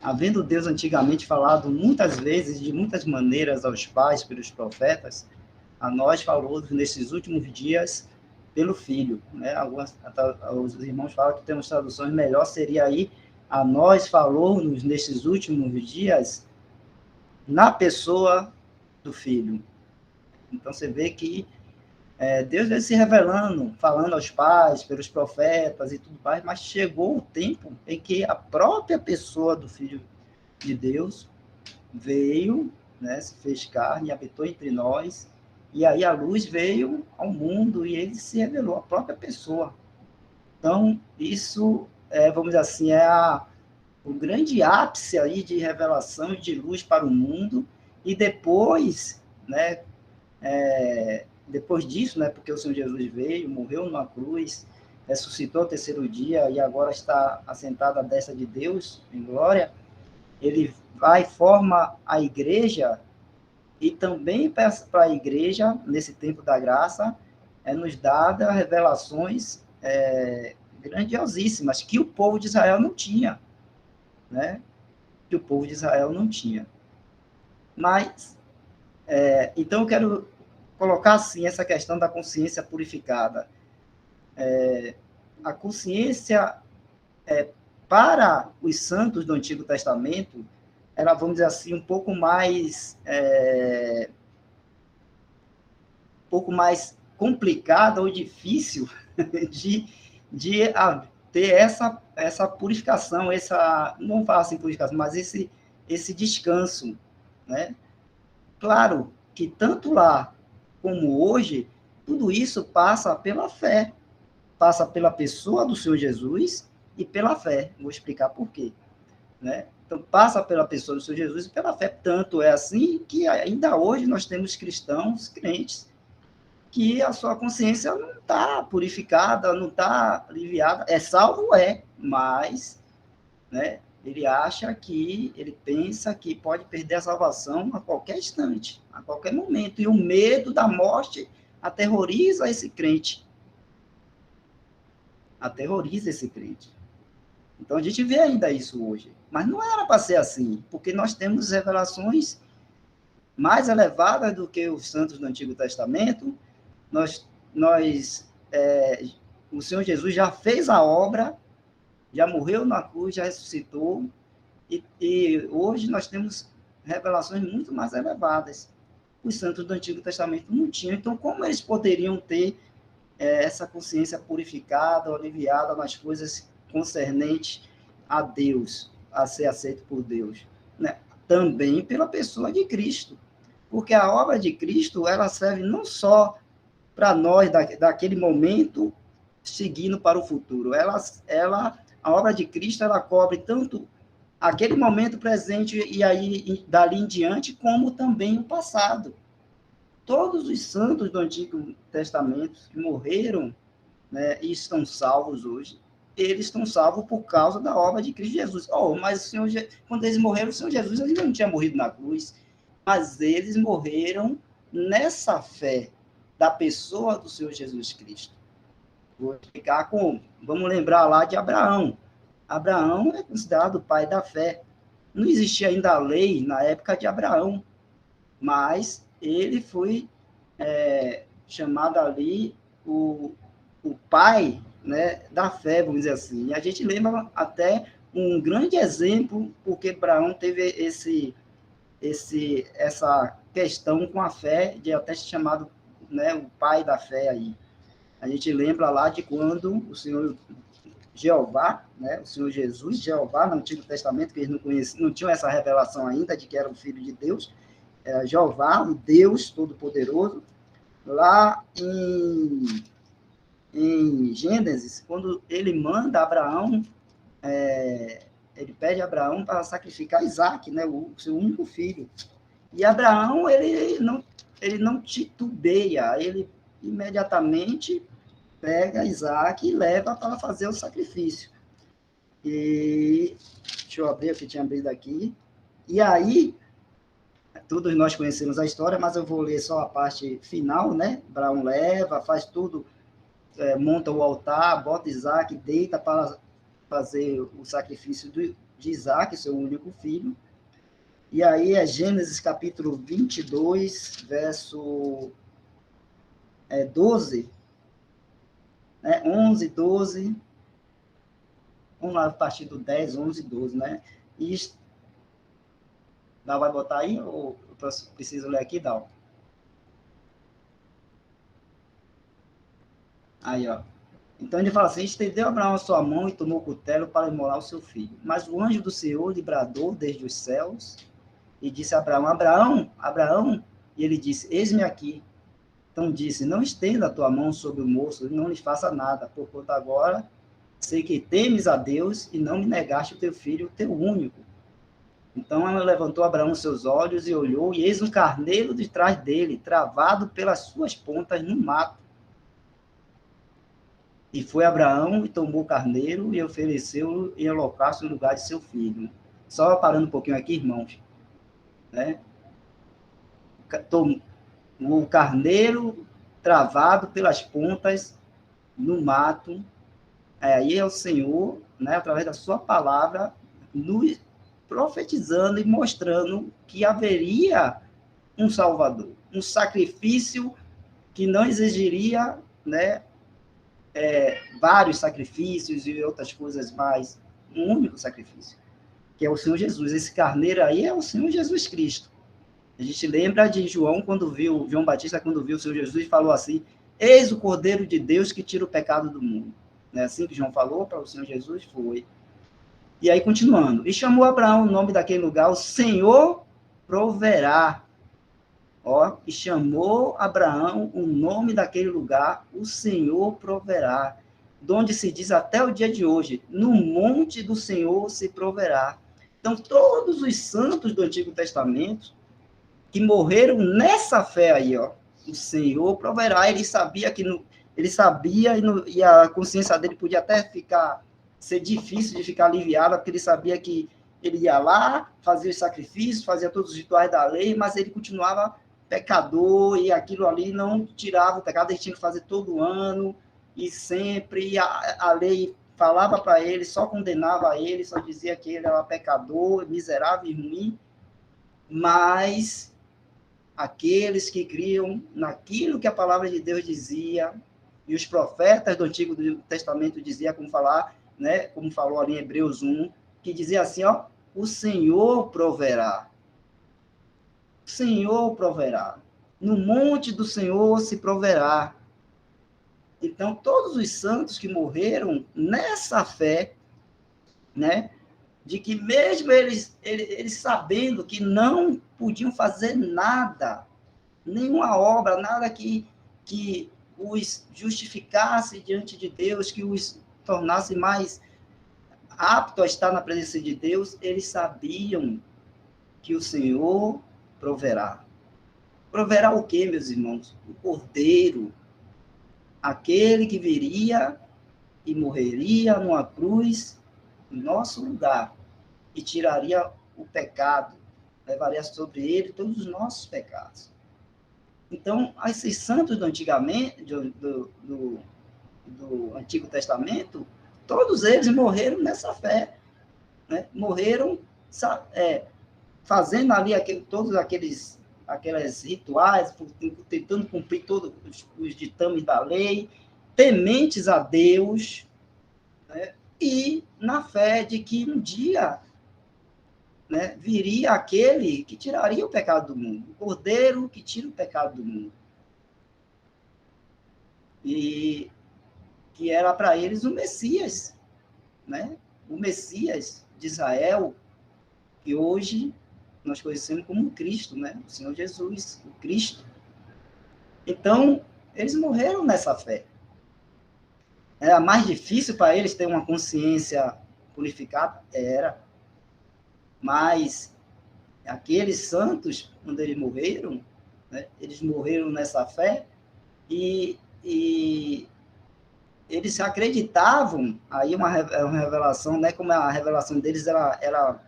Havendo Deus antigamente falado muitas vezes, de muitas maneiras aos pais, pelos profetas, a nós falou nesses últimos dias pelo Filho, né? Os irmãos falam que temos traduções, melhor seria aí, a nós falou-nos nesses últimos dias na pessoa do Filho. Então você vê que Deus veio se revelando, falando aos pais, pelos profetas e tudo mais, mas chegou o tempo em que a própria pessoa do Filho de Deus veio, né, se fez carne e habitou entre nós, e aí a luz veio ao mundo e ele se revelou, a própria pessoa. Então, isso, vamos dizer assim, o grande ápice aí de revelação e de luz para o mundo, e depois, né, depois disso, né, porque o Senhor Jesus veio, morreu numa cruz, ressuscitou ao terceiro dia e agora está assentado à destra de Deus, em glória, ele vai, forma a igreja, e também para a igreja, nesse tempo da graça, nos dada revelações grandiosíssimas, que o povo de Israel não tinha, né? Que o povo de Israel não tinha. Mas, então eu quero colocar assim essa questão da consciência purificada. A consciência para os santos do Antigo Testamento, ela, vamos dizer assim, um pouco mais complicada ou difícil de ter essa purificação, não vou falar assim purificação, mas esse descanso, né? Claro que tanto lá como hoje, tudo isso passa pela fé, passa pela pessoa do Senhor Jesus e pela fé. Vou explicar por quê, né? Então, passa pela pessoa do Senhor Jesus e pela fé. Tanto é assim que ainda hoje nós temos cristãos, crentes, que a sua consciência não está purificada, não está aliviada. É salvo, mas, né, ele pensa que pode perder a salvação a qualquer instante, a qualquer momento. E o medo da morte aterroriza esse crente. Aterroriza esse crente. Então, a gente vê ainda isso hoje. Mas não era para ser assim, porque nós temos revelações mais elevadas do que os santos do Antigo Testamento. O Senhor Jesus já fez a obra, já morreu na cruz, já ressuscitou, E hoje nós temos revelações muito mais elevadas. Os santos do Antigo Testamento não tinham. Então, como eles poderiam ter essa consciência purificada, aliviada nas coisas concernentes a Deus, a ser aceito por Deus? Né? Também pela pessoa de Cristo. Porque a obra de Cristo, ela serve não só para nós, daquele momento, seguindo para o futuro. A obra de Cristo, ela cobre tanto aquele momento presente e aí dali em diante, como também o passado. Todos os santos do Antigo Testamento que morreram, né, e estão salvos hoje, eles estão salvos por causa da obra de Cristo Jesus. Mas o Senhor, quando eles morreram, o Senhor Jesus ainda não tinha morrido na cruz, mas eles morreram nessa fé da pessoa do Senhor Jesus Cristo. Vou explicar como. Vamos lembrar lá de Abraão. Abraão é considerado o pai da fé. Não existia ainda a lei na época de Abraão, mas ele foi chamado ali o pai, né, da fé, vamos dizer assim. E a gente lembra até um grande exemplo, porque Abraão teve essa questão com a fé, de até ser chamado, né, o pai da fé aí. A gente lembra lá de quando o Senhor Jeová, né, o Senhor Jesus, Jeová, no Antigo Testamento, que eles não tinham essa revelação ainda de que era o Filho de Deus, era Jeová, o Deus Todo-Poderoso, lá em Gênesis, quando ele manda Abraão, ele pede a Abraão para sacrificar Isaac, né, o seu único filho. E Abraão, ele não titubeia, ele imediatamente pega Isaac e leva para fazer o sacrifício. E deixa eu abrir o que tinha abrido aqui. E aí, todos nós conhecemos a história, mas eu vou ler só a parte final, né? Abraão leva, faz tudo, monta o altar, bota Isaac, deita para fazer o sacrifício de Isaac, seu único filho. E aí é Gênesis capítulo 22, verso 12, 11, 12, vamos lá, a partir do 10, 11, 12, né? E Dal vai botar aí, ou eu preciso ler aqui, Dal? Aí, ó. Então ele fala assim: estendeu Abraão a sua mão e tomou o cutelo para imolar o seu filho. Mas o anjo do Senhor lhe bradou desde os céus e disse a Abraão: Abraão, Abraão, e ele disse: eis-me aqui. Então disse: não estenda a tua mão sobre o moço e não lhe faça nada, porquanto agora sei que temes a Deus e não me negaste o teu filho, o teu único. Então ela levantou Abraão seus olhos e olhou, e eis um carneiro de trás dele, travado pelas suas pontas no mato. E foi Abraão e tomou o carneiro e ofereceu-o em holocausto no lugar de seu filho. Só parando um pouquinho aqui, irmãos. Né? O carneiro travado pelas pontas no mato. Aí é o Senhor, né, através da sua palavra, nos profetizando e mostrando que haveria um Salvador, um sacrifício que não exigiria, né, vários sacrifícios e outras coisas mais, um único sacrifício, que é o Senhor Jesus. Esse carneiro aí é o Senhor Jesus Cristo. A gente lembra de João Batista, quando viu o Senhor Jesus, e falou assim: eis o Cordeiro de Deus que tira o pecado do mundo. Não é assim que João falou para o Senhor Jesus? Foi. E aí, continuando. E chamou Abraão o nome daquele lugar, o Senhor proverá. E chamou Abraão o nome daquele lugar, o Senhor proverá. Donde se diz até o dia de hoje: no monte do Senhor se proverá. Então, todos os santos do Antigo Testamento que morreram nessa fé aí, o Senhor proverá. Ele sabia e a consciência dele podia até ser difícil de ficar aliviada, porque ele sabia que ele ia lá, fazia os sacrifícios, fazia todos os rituais da lei, mas ele continuava pecador, e aquilo ali não tirava o pecado, ele tinha que fazer todo ano, e sempre a lei falava para ele, só condenava ele, só dizia que ele era pecador, miserável e ruim, mas aqueles que criam naquilo que a palavra de Deus dizia, e os profetas do Antigo Testamento diziam, como falou ali em Hebreus 1, que dizia assim, o Senhor proverá. O Senhor proverá. No monte do Senhor se proverá. Então, todos os santos que morreram nessa fé, né, de que mesmo eles sabendo que não podiam fazer nada, nenhuma obra, nada que os justificasse diante de Deus, que os tornasse mais aptos a estar na presença de Deus, eles sabiam que o Senhor proverá. Proverá o quê, meus irmãos? O Cordeiro, aquele que viria e morreria numa cruz em nosso lugar e tiraria o pecado, levaria sobre ele todos os nossos pecados. Então, esses santos do antigamente, do Antigo Testamento, todos eles morreram nessa fé, né? Morreram fazendo ali todos aqueles rituais, tentando cumprir todos os ditames da lei, tementes a Deus, né? E na fé de que um dia, né, viria aquele que tiraria o pecado do mundo, o Cordeiro que tira o pecado do mundo. E que era para eles o Messias, né? O Messias de Israel, que hoje nós conhecemos como Cristo, né? O Senhor Jesus, o Cristo. Então, eles morreram nessa fé. Era mais difícil para eles ter uma consciência purificada? Era. Mas aqueles santos, quando eles morreram, né, eles morreram nessa fé e eles acreditavam, aí uma revelação, né, como a revelação deles era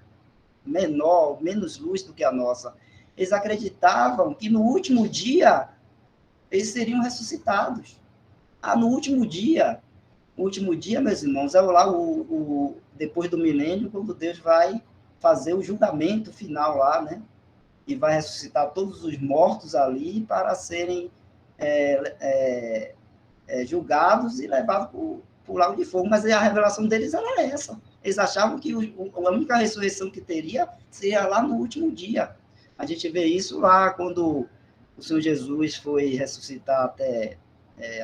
menor, menos luz do que a nossa. Eles acreditavam que no último dia eles seriam ressuscitados. No último dia, meus irmãos, é lá depois do milênio, quando Deus vai fazer o julgamento final lá, né? E vai ressuscitar todos os mortos ali para serem julgados e levados para o lago de fogo. Mas a revelação deles era essa. Eles achavam que a única ressurreição que teria seria lá no último dia. A gente vê isso lá quando o Senhor Jesus foi ressuscitar até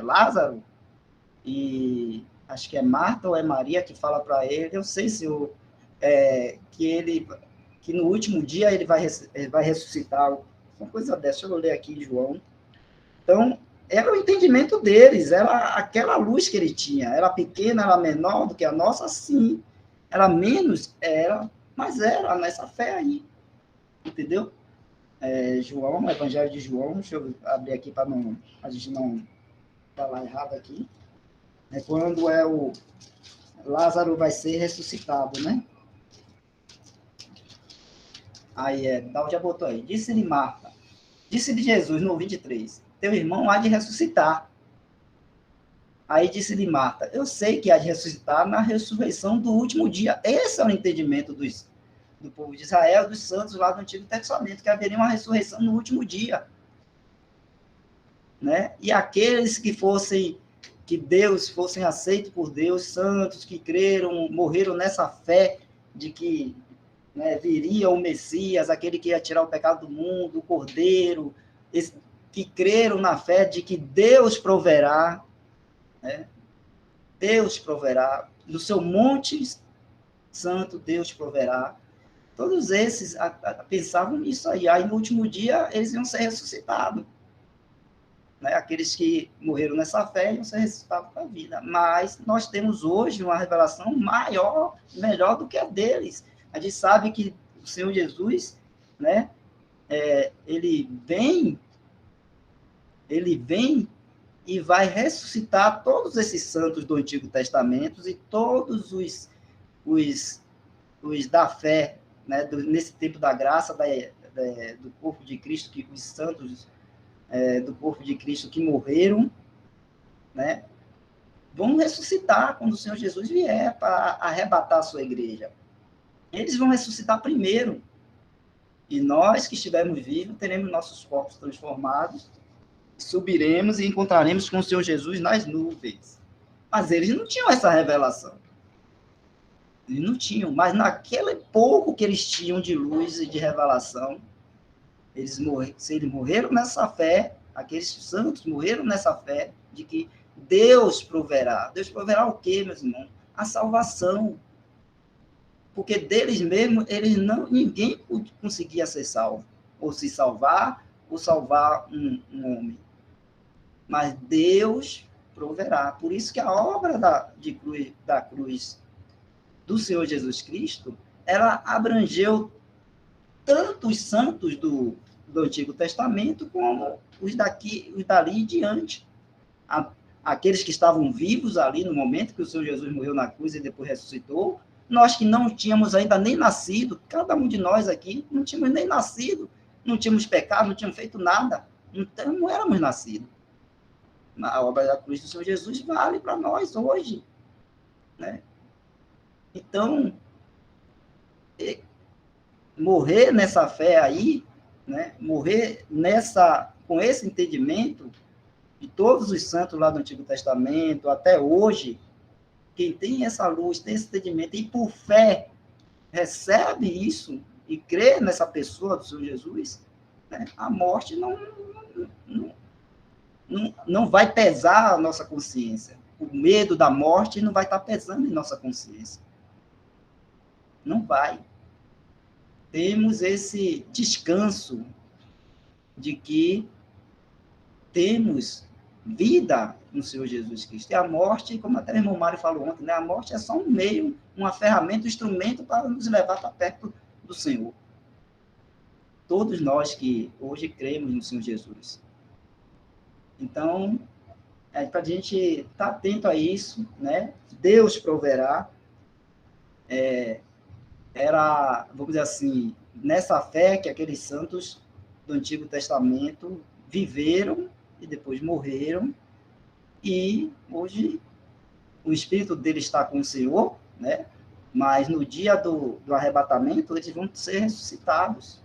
Lázaro, e acho que é Marta ou é Maria que fala para ele, eu sei, Senhor, que no último dia ele vai ressuscitar, uma coisa dessa, deixa eu ler aqui em João. Então, era o entendimento deles, era aquela luz que ele tinha, era pequena, era menor do que a nossa, sim, era menos, mas era nessa fé aí, entendeu? João, Evangelho de João, deixa eu abrir aqui para a gente não falar errado aqui, é quando o Lázaro vai ser ressuscitado, né? Aí, Dal já botou aí, disse-lhe Marta, disse-lhe Jesus no 23, teu irmão há de ressuscitar. Aí disse-lhe Marta, eu sei que há de ressuscitar na ressurreição do último dia. Esse é o entendimento do povo de Israel, dos santos lá do Antigo Testamento, que haveria uma ressurreição no último dia. Né? E aqueles que fossem aceitos por Deus, santos que creram, morreram nessa fé de que, né, viria o Messias, aquele que ia tirar o pecado do mundo, o Cordeiro, que creram na fé de que Deus proverá, né? Deus proverá, no seu monte santo Deus proverá. Todos esses pensavam nisso aí. Aí no último dia eles iam ser ressuscitados. Né? Aqueles que morreram nessa fé iam ser ressuscitados para a vida. Mas nós temos hoje uma revelação maior, melhor do que a deles. A gente sabe que o Senhor Jesus, né, ele vem e vai ressuscitar todos esses santos do Antigo Testamento e todos os da fé, né, nesse tempo da graça, do corpo de Cristo, que os santos do corpo de Cristo que morreram, né, vão ressuscitar quando o Senhor Jesus vier para arrebatar a sua igreja. Eles vão ressuscitar primeiro. E nós que estivermos vivos, teremos nossos corpos transformados, subiremos e encontraremos com o Senhor Jesus nas nuvens. Mas eles não tinham essa revelação. Eles não tinham, mas naquele pouco que eles tinham de luz e de revelação, se eles morreram nessa fé, aqueles santos morreram nessa fé de que Deus proverá. Deus proverá o quê, meus irmãos? A salvação. Porque deles mesmos, ninguém conseguia ser salvo, ou se salvar, ou salvar um homem. Mas Deus proverá. Por isso que a obra da cruz do Senhor Jesus Cristo, ela abrangeu tanto os santos do Antigo Testamento, como os dali em diante. Aqueles que estavam vivos ali no momento que o Senhor Jesus morreu na cruz e depois ressuscitou, nós que não tínhamos ainda nem nascido, cada um de nós aqui não tínhamos nem nascido, não tínhamos pecado, não tínhamos feito nada, então não éramos nascidos. A obra da cruz do Senhor Jesus vale para nós hoje, né? Então, morrer nessa fé aí, né? Morrer com esse entendimento de todos os santos lá do Antigo Testamento, até hoje, quem tem essa luz, tem esse entendimento, e por fé recebe isso, e crê nessa pessoa do Senhor Jesus, né? A morte não vai pesar a nossa consciência. O medo da morte não vai estar pesando em nossa consciência. Não vai. Temos esse descanso de que temos vida no Senhor Jesus Cristo. E a morte, como até o irmão Mário falou ontem, né? A morte é só um meio, uma ferramenta, um instrumento para nos levar para perto do Senhor. Todos nós que hoje cremos no Senhor Jesus. Então, para a gente estar atento a isso, né? Deus proverá. Vamos dizer assim, nessa fé que aqueles santos do Antigo Testamento viveram e depois morreram, e hoje o espírito dele está com o Senhor, né? Mas no dia do arrebatamento eles vão ser ressuscitados,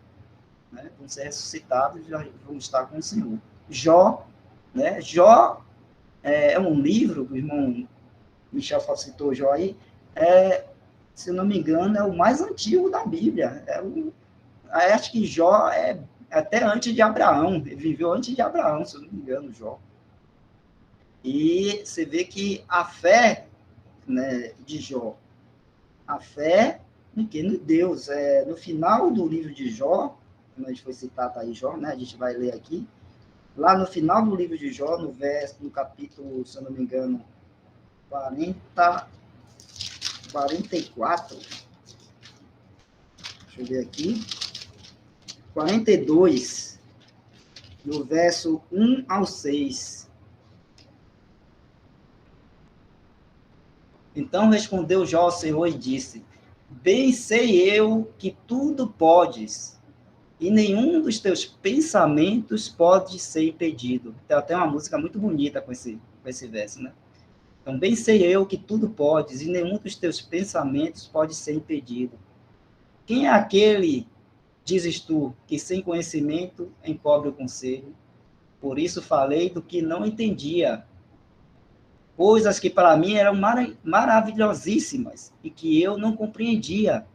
né? Vão ser ressuscitados e vão estar com o Senhor. Jó, né? Jó é um livro, o irmão Michel citou Jó aí, se não me engano, é o mais antigo da Bíblia. Acho que Jó é até antes de Abraão, ele viveu antes de Abraão, se eu não me engano, Jó. E você vê que a fé, né, de Jó, a fé em Deus, no final do livro de Jó, como a gente foi citado aí, Jó, né, a gente vai ler aqui, lá no final do livro de Jó, no capítulo, se eu não me engano, 44, deixa eu ver aqui, 42, no verso 1 ao 6. Então respondeu Jó ao Senhor e disse: bem sei eu que tudo podes, e nenhum dos teus pensamentos pode ser impedido. Tem até uma música muito bonita com esse verso, né? Então, bem sei eu que tudo podes, e nenhum dos teus pensamentos pode ser impedido. Quem é aquele, dizes tu, que sem conhecimento encobre o conselho? Por isso falei do que não entendia, coisas que para mim eram maravilhosíssimas, e que eu não compreendia.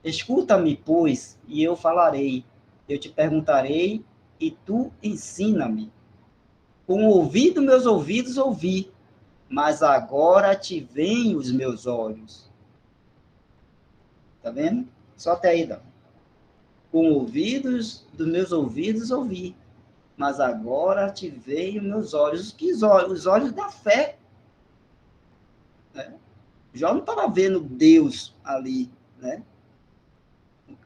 Escuta-me, pois, e eu falarei. Eu te perguntarei, e tu ensina-me. Com o ouvido meus ouvidos ouvi, mas agora te veem os meus olhos. Tá vendo? Só até aí, dá. Com ouvidos dos meus ouvidos ouvi, mas agora te veem os meus olhos. Os olhos da fé. Né? Jó não estava vendo Deus ali, né?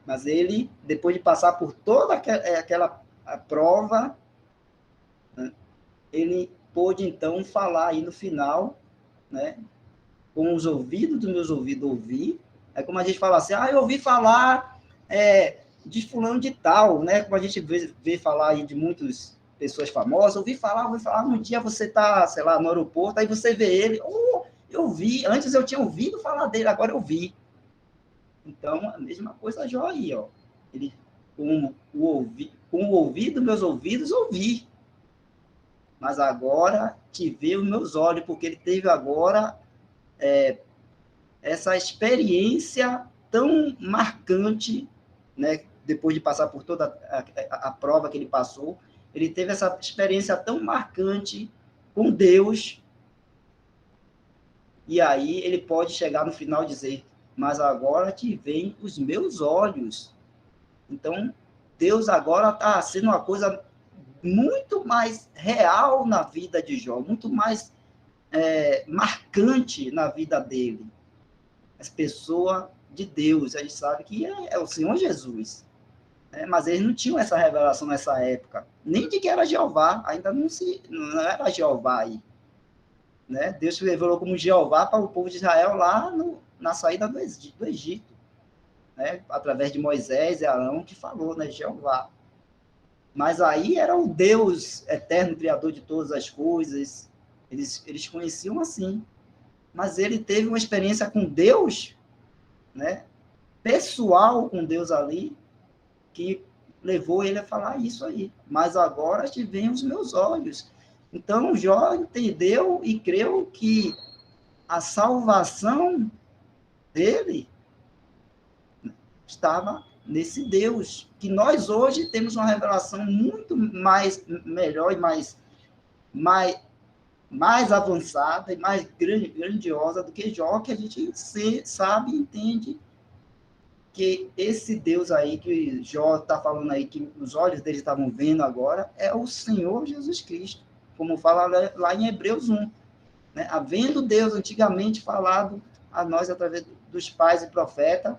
Mas ele, depois de passar por toda aquela prova, né, ele pôde, então, falar aí no final, né, com os ouvidos dos meus ouvidos ouvir. É como a gente fala assim, eu ouvi falar de fulano de tal, né? Como a gente vê falar aí de muitas pessoas famosas, ouvi falar, um dia você está, sei lá, no aeroporto, aí você vê ele, eu vi, antes eu tinha ouvido falar dele, agora eu vi. Então, a mesma coisa Jó aí, ó. Ele, com o ouvido, meus ouvidos, ouvi. Mas agora te vê os meus olhos, porque ele teve agora essa experiência tão marcante, né? Depois de passar por toda a prova que ele passou, ele teve essa experiência tão marcante com Deus, e aí ele pode chegar no final e dizer, mas agora te veem os meus olhos. Então, Deus agora está sendo uma coisa muito mais real na vida de Jó, muito mais marcante na vida dele. Essa pessoa de Deus, a gente sabe que é o Senhor Jesus. Mas eles não tinham essa revelação nessa época, nem de que era Jeová, ainda não era Jeová aí. Né? Deus se revelou como Jeová para o povo de Israel lá na saída do Egito, né? Através de Moisés e Arão, que falou, né? Jeová. Mas aí era o Deus eterno, criador de todas as coisas. Eles conheciam assim. Mas ele teve uma experiência com Deus, né? Pessoal com Deus ali, que levou ele a falar isso aí. Mas agora te veem os meus olhos. Então, Jó entendeu e creu que a salvação dele estava nesse Deus, que nós hoje temos uma revelação muito mais melhor e mais avançada e mais grandiosa do que Jó, que a gente sabe e entende que esse Deus aí que Jó está falando aí, que os olhos dele estavam vendo agora, é o Senhor Jesus Cristo, como fala lá em Hebreus 1. Né? Havendo Deus antigamente falado a nós através dos pais e profetas,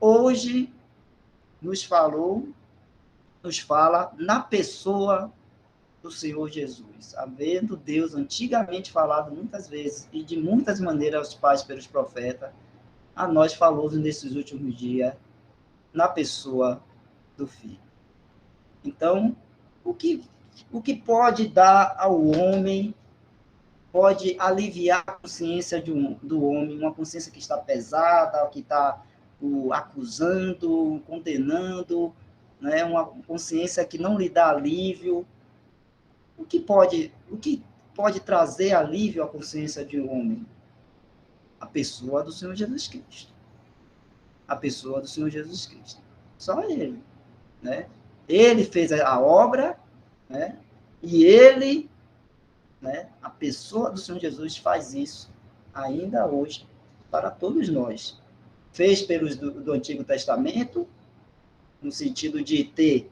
hoje nos fala na pessoa do Senhor Jesus. Havendo Deus antigamente falado muitas vezes e de muitas maneiras aos pais pelos profetas, a nós falou nesses últimos dias na pessoa do Filho. Então, o que pode dar ao homem, pode aliviar a consciência do homem, uma consciência que está pesada, que está acusando, condenando, né? Uma consciência que não lhe dá alívio. O que pode trazer alívio à consciência de um homem? A pessoa do Senhor Jesus Cristo. A pessoa do Senhor Jesus Cristo. Só ele. Né? Ele fez a obra, né? E ele, né? A pessoa do Senhor Jesus faz isso ainda hoje para todos nós. Fez pelos do Antigo Testamento, no sentido de ter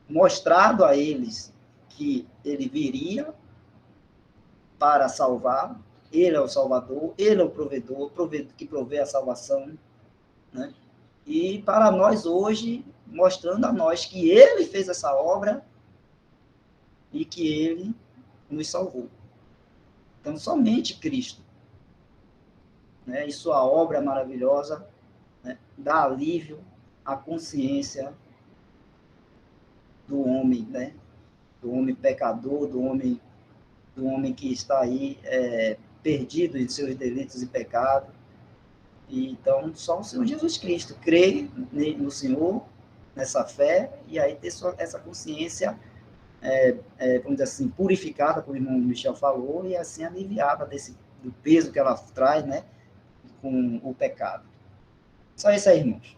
mostrado a eles que ele viria para salvar, ele é o Salvador, ele é o provedor que provê a salvação, né? E para nós hoje, mostrando a nós que ele fez essa obra e que ele nos salvou. Então, somente Cristo, né, e sua obra maravilhosa, né, dá alívio à consciência do homem, né, do homem pecador, do homem que está aí perdido em seus delitos e pecados. E, então, só o Senhor Jesus Cristo crê no Senhor, nessa fé, e aí ter essa consciência, vamos dizer assim, purificada, como o irmão Michel falou, e assim aliviada do peso que ela traz, né, com o pecado. Só isso aí, irmãos.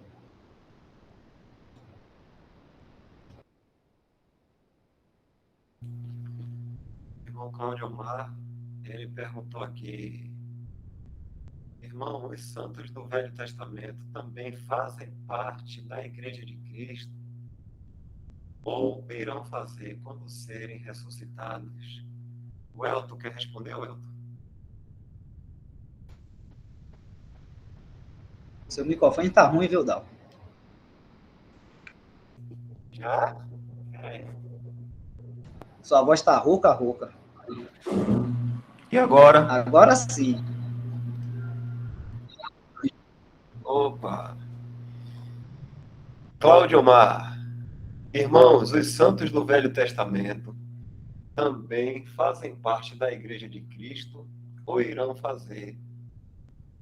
Irmão Cláudio Omar, ele perguntou aqui: irmão, os santos do Velho Testamento também fazem parte da Igreja de Cristo ou irão fazer quando serem ressuscitados? O Elton quer responder, Elton? Seu microfone tá ruim, viu, Dal? Já? Sua voz tá rouca. E agora? Agora sim. Opa! Cláudio Omar, irmãos, os santos do Velho Testamento também fazem parte da Igreja de Cristo ou irão fazer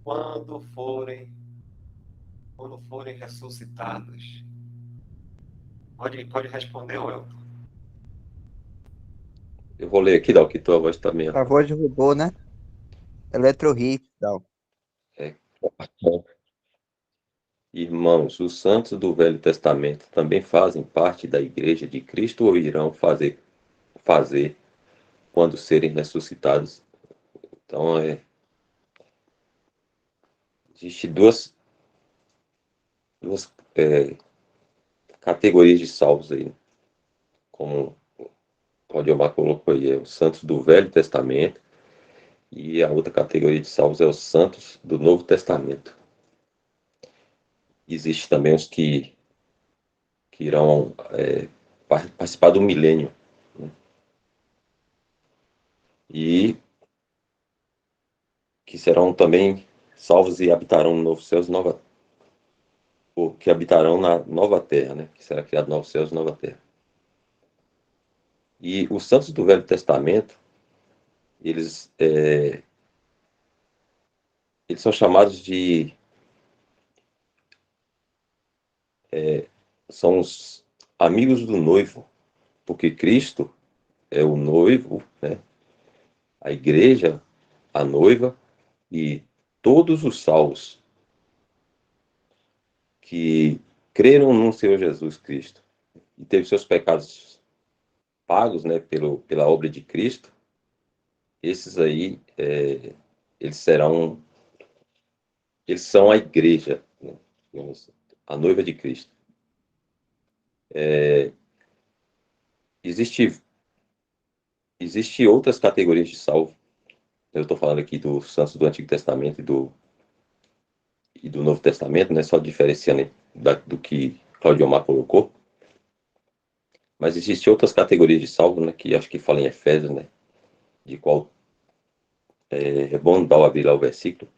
quando forem ressuscitados? Pode responder, Elton. Eu vou ler aqui, Dal, que tua voz está meio... A voz de robô, né? Electro-hit e tal. É, irmãos, os santos do Velho Testamento também fazem parte da Igreja de Cristo ou irão fazer quando serem ressuscitados? Então, existe duas categorias de salvos aí, como o Claudiomar colocou aí, os santos do Velho Testamento, e a outra categoria de salvos é os santos do Novo Testamento. Existe também os que irão participar do milênio, né? E que serão também salvos e habitarão no novo céus, ou que habitarão na nova terra, né? Que será criado novos céus e nova terra. E os santos do Velho Testamento, eles, eles são chamados são os amigos do noivo, porque Cristo é o noivo, né? A igreja, a noiva, e todos os salvos que creram no Senhor Jesus Cristo e teve seus pecados pagos, né, pela obra de Cristo, esses aí, eles serão, eles são a igreja, né, a noiva de Cristo. Existe, existe outras categorias de salvo. Eu estou falando aqui dos santos do Antigo Testamento e do Novo Testamento, né, só diferenciando do que Claudio Omar colocou. Mas existem outras categorias de salvo, né, que acho que fala em Efésios, né, de qual é bom dar abrir lá o versículo.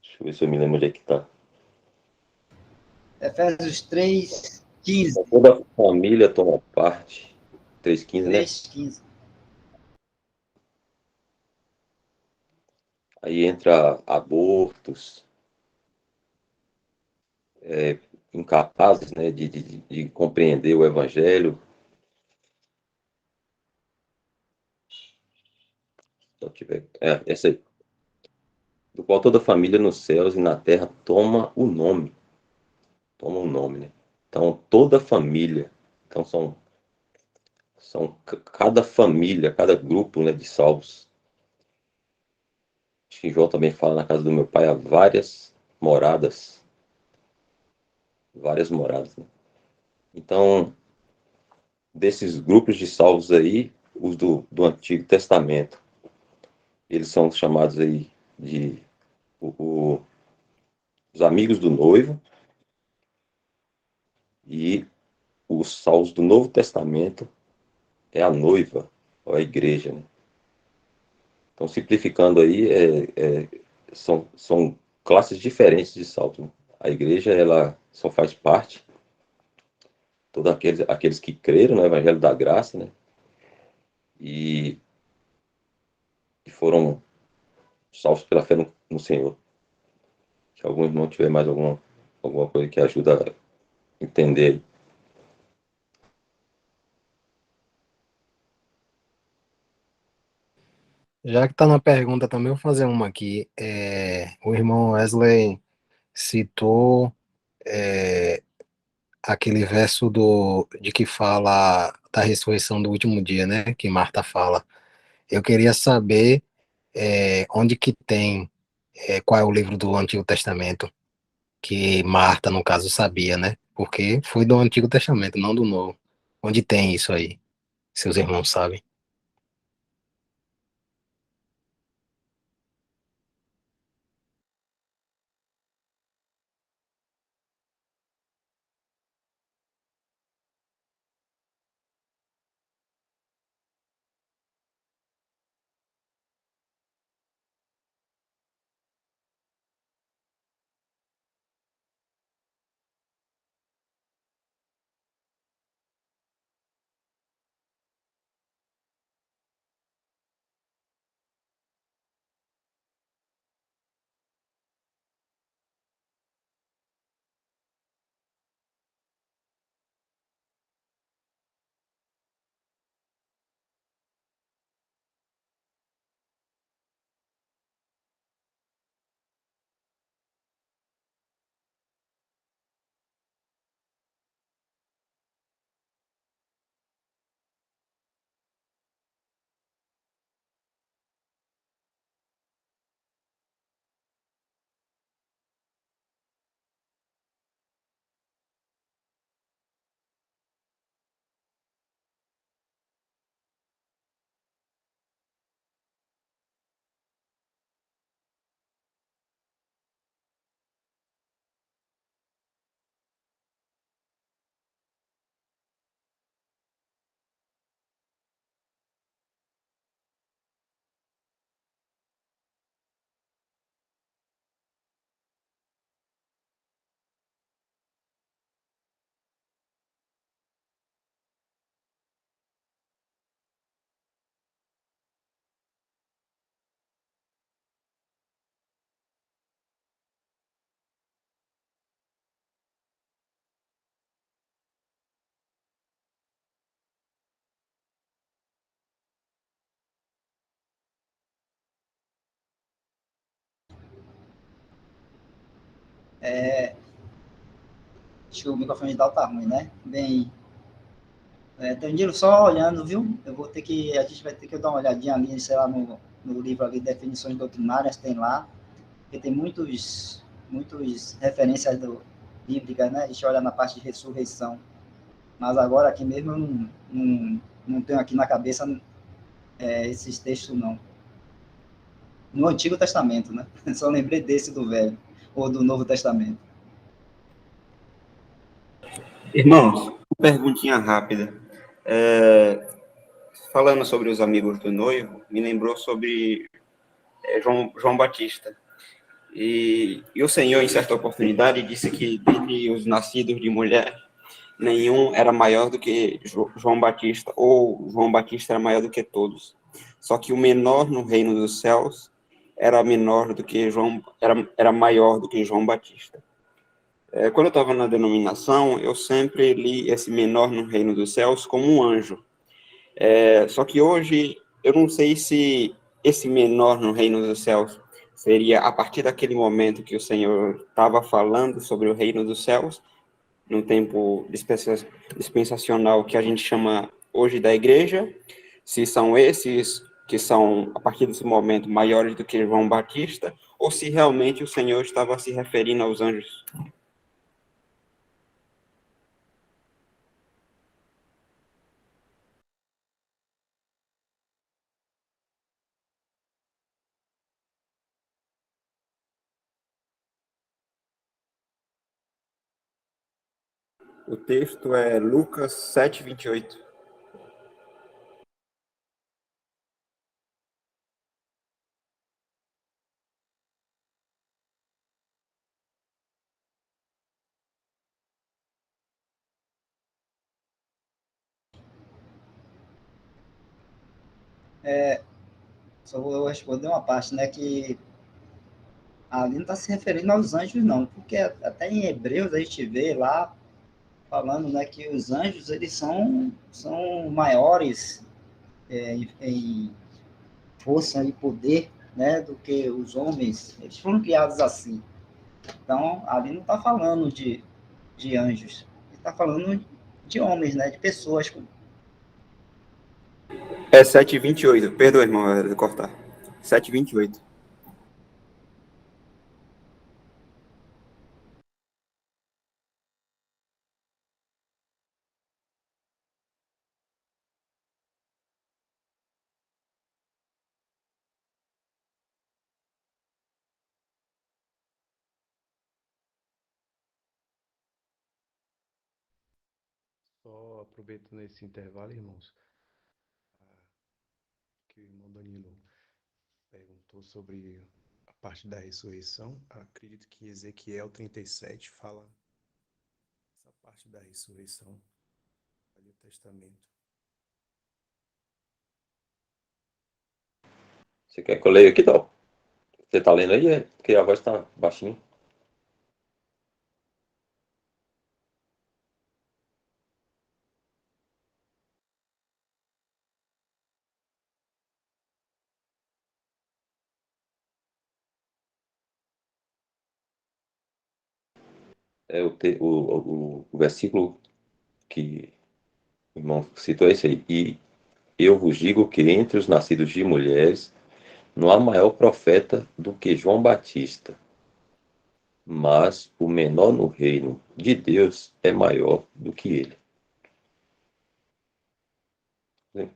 Deixa eu ver se eu me lembro onde é que está. Efésios 3:15. Toda a família toma parte. 3:15, né? 3:15. Aí entra abortos, incapazes, né, de compreender o evangelho. Se eu tiver, essa aí. Do qual toda a família nos céus e na terra toma o nome. Toma o nome, né? Então, toda a família. Então, cada família, cada grupo, né, de salvos. Acho que João também fala na casa do meu pai há várias moradas. Várias moradas, né? Então, desses grupos de salvos aí, os do Antigo Testamento, eles são chamados aí de o- os amigos do noivo, e os salvos do Novo Testamento é a noiva, ou a igreja, né? Então, simplificando aí, são classes diferentes de salvos, né? A igreja, ela só faz parte, todos aqueles que creram no Evangelho da Graça, né? E, e foram salvos pela fé no Senhor. Se algum irmão tiver mais alguma coisa que ajuda a entender. Já que está na pergunta também, eu vou fazer uma aqui. O irmão Wesley citou é, aquele verso de que fala da ressurreição do último dia, né? Que Marta fala. Eu queria saber onde que tem, qual é o livro do Antigo Testamento, que Marta, no caso, sabia, né? Porque foi do Antigo Testamento, não do Novo. Onde tem isso aí? Seus irmãos sabem. Acho que o microfone de tá ruim, né? Bem, Danilo, só olhando, viu? A gente vai ter que dar uma olhadinha ali, sei lá, no livro ali, Definições Doutrinárias, tem lá, porque tem muitos referências bíblicas, né? A gente olha na parte de ressurreição. Mas agora aqui mesmo eu não tenho aqui na cabeça esses textos, não. No Antigo Testamento, né? Só lembrei desse do Velho, ou do Novo Testamento. Irmãos, uma perguntinha rápida. Falando sobre os amigos do noivo, me lembrou sobre João Batista. E o Senhor, em certa oportunidade, disse que dentre os nascidos de mulher, nenhum era maior do que João Batista, ou João Batista era maior do que todos. Só que o menor no reino dos céus era menor do que era maior do que João Batista. Quando eu estava na denominação, eu sempre li esse menor no reino dos céus como um anjo. Só que hoje, eu não sei se esse menor no reino dos céus seria a partir daquele momento que o Senhor estava falando sobre o reino dos céus, no tempo dispensacional que a gente chama hoje da igreja, se são esses que são, a partir desse momento, maiores do que João Batista, ou se realmente o Senhor estava se referindo aos anjos. O texto é Lucas 7:28. Só vou responder uma parte, né? Que ali não está se referindo aos anjos, não, porque até em Hebreus a gente vê lá falando, né, que os anjos eles são maiores em força e poder, né, do que os homens. Eles foram criados assim. Então, ali não está falando de anjos, está falando de homens, né, de pessoas. É 7:28. Perdoa, irmão, cortar. 7:28. Só aproveitando esse intervalo, irmãos, que o irmão Danilo perguntou sobre a parte da ressurreição. Acredito que Ezequiel 37 fala essa parte da ressurreição do Velho Testamento. Você quer que eu leia aqui, Dal? Você tá lendo aí? Porque a voz tá baixinha. O versículo que o irmão citou é esse aí. E eu vos digo que entre os nascidos de mulheres não há maior profeta do que João Batista, mas o menor no reino de Deus é maior do que ele.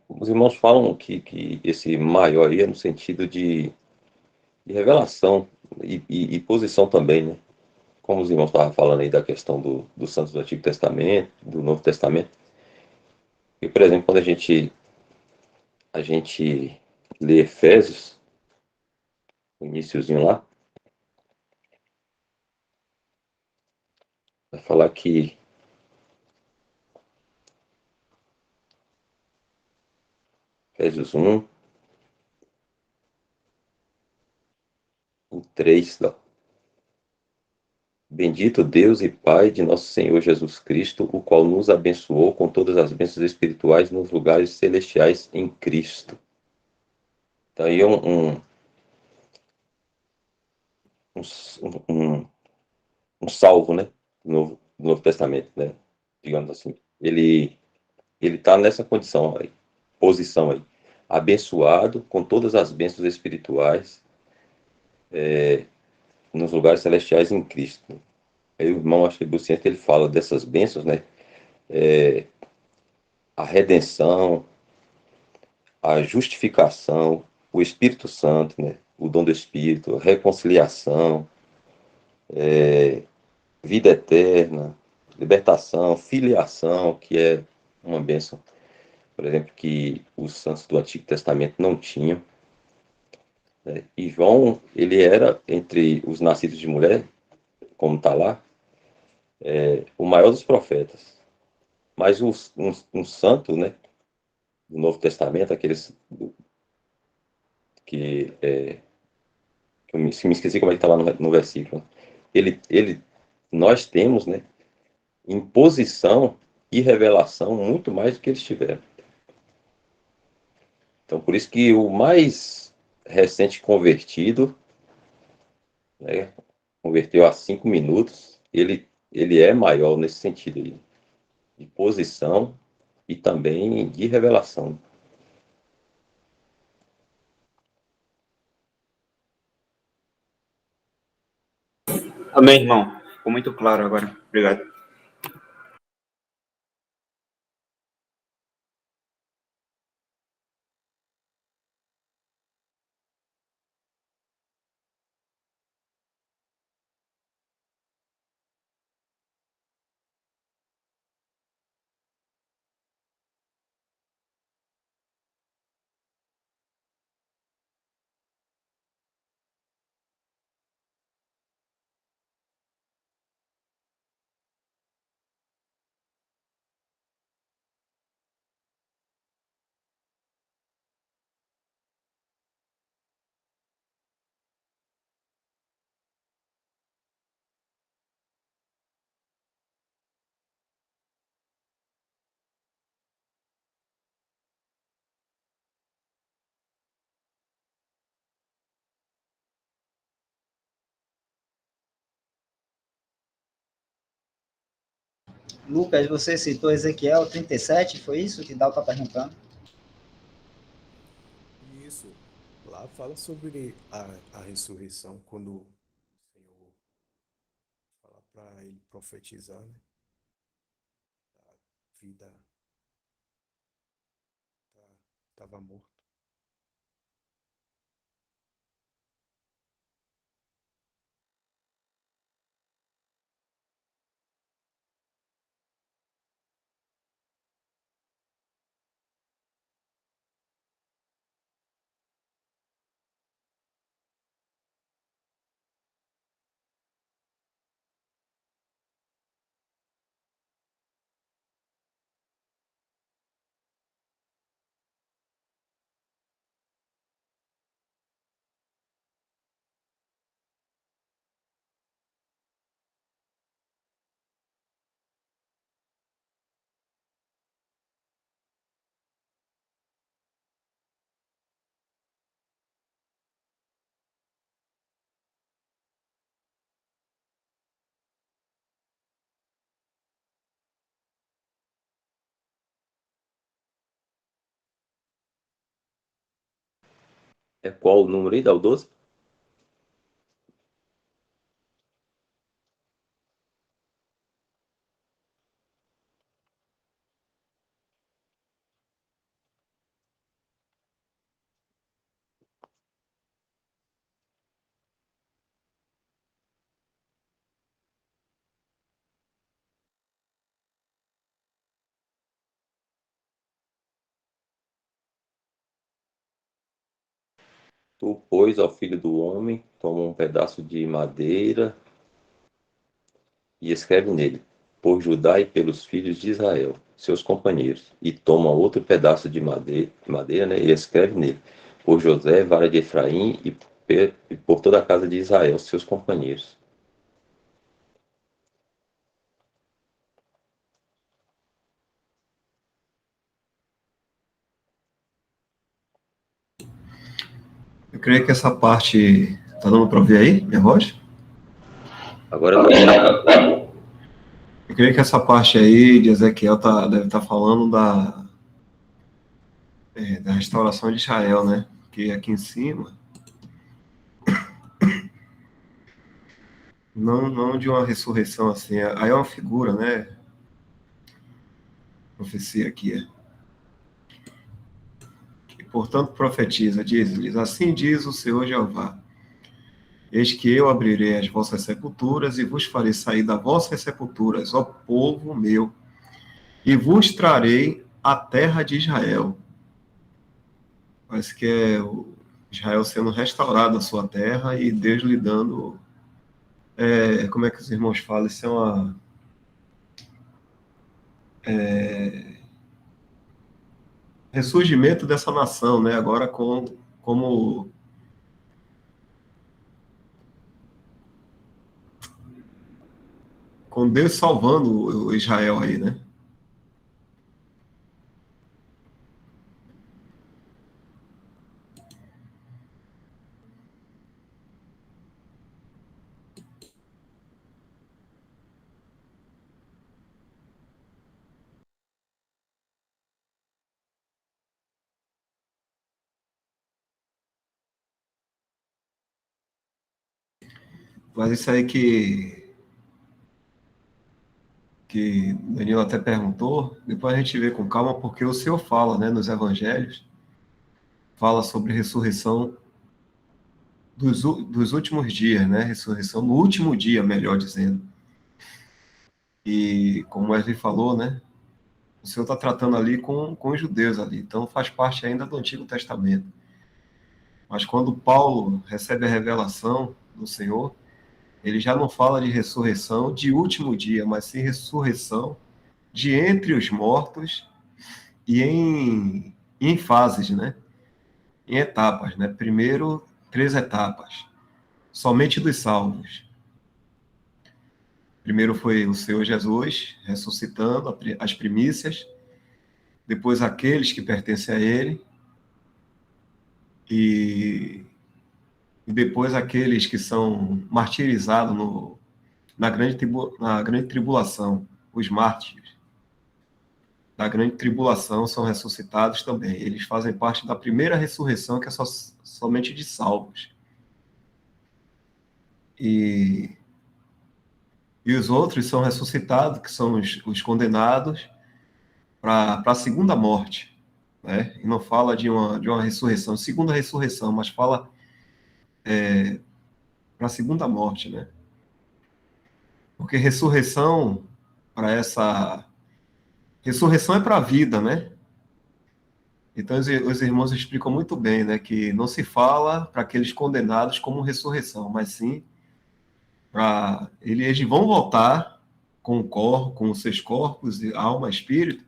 Os irmãos falam que esse maior aí é no sentido de revelação e posição também, né? Como os irmãos estavam falando aí da questão dos santos do Antigo Testamento, do Novo Testamento. E, por exemplo, quando a gente lê Efésios, o iniciozinho lá, vai falar que Efésios 1, o 3, bendito Deus e Pai de nosso Senhor Jesus Cristo, o qual nos abençoou com todas as bênçãos espirituais nos lugares celestiais em Cristo. Então aí um um salvo, né? Do Novo Testamento, né? Digamos assim. Ele está nessa condição aí, posição aí, abençoado com todas as bênçãos espirituais nos lugares celestiais em Cristo. Aí o irmão, acho que Luciano, ele fala dessas bênçãos, né? A redenção, a justificação, o Espírito Santo, né? O dom do Espírito, a reconciliação, vida eterna, libertação, filiação, que é uma bênção, por exemplo, que os santos do Antigo Testamento não tinham. Né? E João, ele era, entre os nascidos de mulher, como está lá, o maior dos profetas. Mas um santo, né, do Novo Testamento, aqueles que, que eu me esqueci como é que está lá no versículo, nós temos, né, em posição e revelação muito mais do que eles tiveram. Então, por isso que o mais recente convertido, né, converteu há 5 minutos, ele é maior nesse sentido aí, de posição e também de revelação. Amém, irmão. Ficou muito claro agora. Obrigado. Lucas, você citou Ezequiel 37, foi isso que Dal está perguntando? Isso. Lá fala sobre a ressurreição, quando o Senhor fala para ele profetizar, né? A vida estava morta. É qual o número aí, dá o 12? Tu, pois, ao filho do homem, toma um pedaço de madeira e escreve nele, por Judá e pelos filhos de Israel, seus companheiros. E toma outro pedaço de madeira, né, e escreve nele, por José, vara de Efraim, e por toda a casa de Israel, seus companheiros. Eu creio que essa parte. Tá dando para ouvir aí, minha voz? Agora, eu creio que essa parte aí de Ezequiel deve estar falando da restauração de Israel, né? Porque aqui em cima, não de uma ressurreição assim, aí é uma figura, né? Profecia aqui. E, portanto, profetiza, diz-lhes, assim diz o Senhor Jeová, eis que eu abrirei as vossas sepulturas e vos farei sair das vossas sepulturas, ó povo meu, e vos trarei a terra de Israel. Parece que é o Israel sendo restaurado a sua terra e Deus lhe dando, como é que os irmãos falam, isso é uma ressurgimento dessa nação, né? Agora como com Deus salvando o Israel aí, né? Mas isso aí que Danilo até perguntou, depois a gente vê com calma, porque o Senhor fala, né, nos evangelhos, fala sobre ressurreição dos últimos dias, né, ressurreição no último dia, melhor dizendo. E como o Wesley falou, né, o Senhor está tratando ali com os judeus ali, então faz parte ainda do Antigo Testamento. Mas quando Paulo recebe a revelação do Senhor, ele já não fala de ressurreição de último dia, mas sim ressurreição de entre os mortos e em fases, né? Em etapas, né? Primeiro, 3 etapas, somente dos salvos. Primeiro foi o Senhor Jesus ressuscitando as primícias, depois aqueles que pertencem a Ele, e depois aqueles que são martirizados na grande tribulação, os mártires da grande tribulação são ressuscitados também. Eles fazem parte da primeira ressurreição, que é somente de salvos. E os outros são ressuscitados, que são os condenados para a segunda morte, né? E não fala de uma ressurreição, segunda ressurreição, mas fala para a segunda morte, né? Porque ressurreição é para a vida, né? Então os irmãos explicam muito bem, né, que não se fala para aqueles condenados como ressurreição, mas sim para eles vão voltar com os seus corpos, alma, espírito,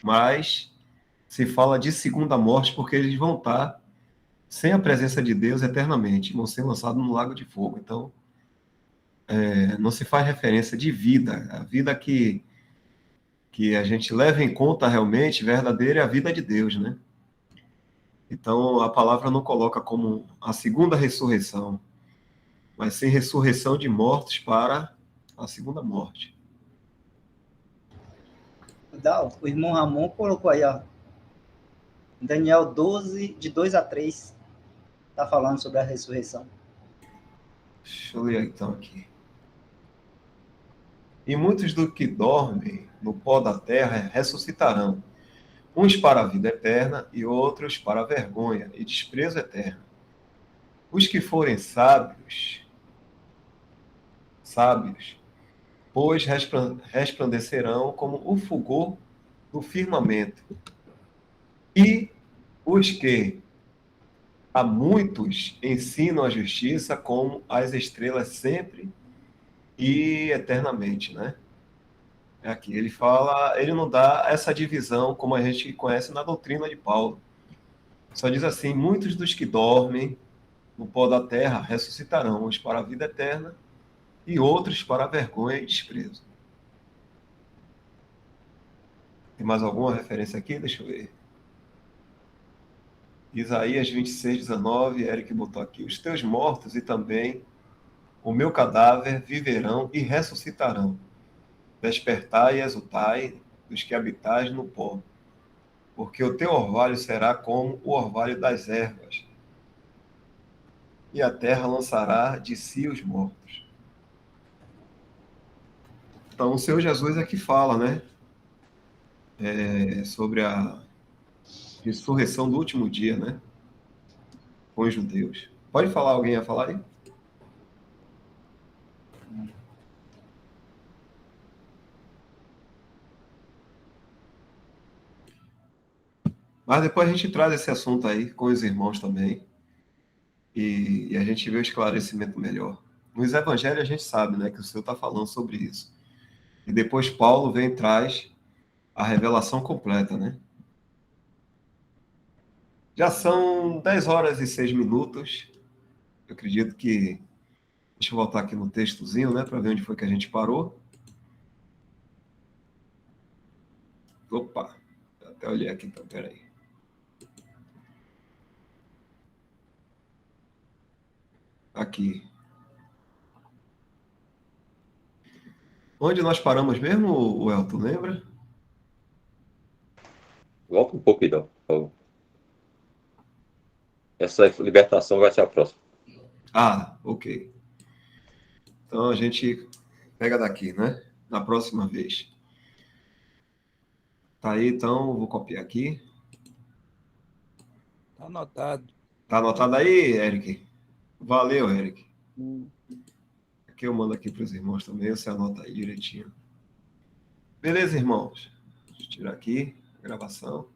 mas se fala de segunda morte porque eles vão estar sem a presença de Deus eternamente, vão ser lançados no lago de fogo. Então, não se faz referência de vida, a vida que a gente leva em conta realmente, verdadeira, é a vida de Deus, né? Então, a palavra não coloca como a segunda ressurreição, mas sim ressurreição de mortos para a segunda morte. O irmão Ramon colocou aí, ó, Daniel 12, de 2 a 3, está falando sobre a ressurreição. Deixa eu ler então aqui. E muitos do que dormem no pó da terra ressuscitarão, uns para a vida eterna e outros para a vergonha e desprezo eterno. Os que forem sábios, pois resplandecerão como o fulgor do firmamento. E os que a muitos ensinam a justiça como as estrelas sempre e eternamente, né? Aqui ele fala, ele não dá essa divisão como a gente conhece na doutrina de Paulo. Só diz assim: muitos dos que dormem no pó da terra ressuscitarão, uns para a vida eterna e outros para a vergonha e desprezo. Tem mais alguma referência aqui? Deixa eu ver. Isaías 26, 19, Eric botou aqui: os teus mortos e também o meu cadáver, viverão e ressuscitarão. Despertai e exultai dos que habitais no pó, porque o teu orvalho será como o orvalho das ervas, e a terra lançará de si os mortos. Então, o Senhor Jesus aqui fala, né? Sobre a ressurreição do último dia, né? Com os judeus. Pode falar, alguém ia falar aí? Mas depois a gente traz esse assunto aí com os irmãos também. E a gente vê o esclarecimento melhor. Nos evangelhos a gente sabe, né, que o Senhor está falando sobre isso. E depois Paulo vem e traz a revelação completa, né? Já são 10 horas e 6 minutos. Eu acredito que... Deixa eu voltar aqui no textozinho, né, para ver onde foi que a gente parou. Opa, até olhei aqui, então, peraí. Aqui. Onde nós paramos mesmo, Elton, lembra? Volta um pouco, então, por favor. Essa libertação vai ser a próxima. Ah, ok. Então a gente pega daqui, né? Na próxima vez. Tá aí, então, vou copiar aqui. Tá anotado. Tá anotado aí, Eric? Valeu, Eric. Aqui eu mando aqui para os irmãos também, você anota aí direitinho. Beleza, irmãos? Deixa eu tirar aqui a gravação.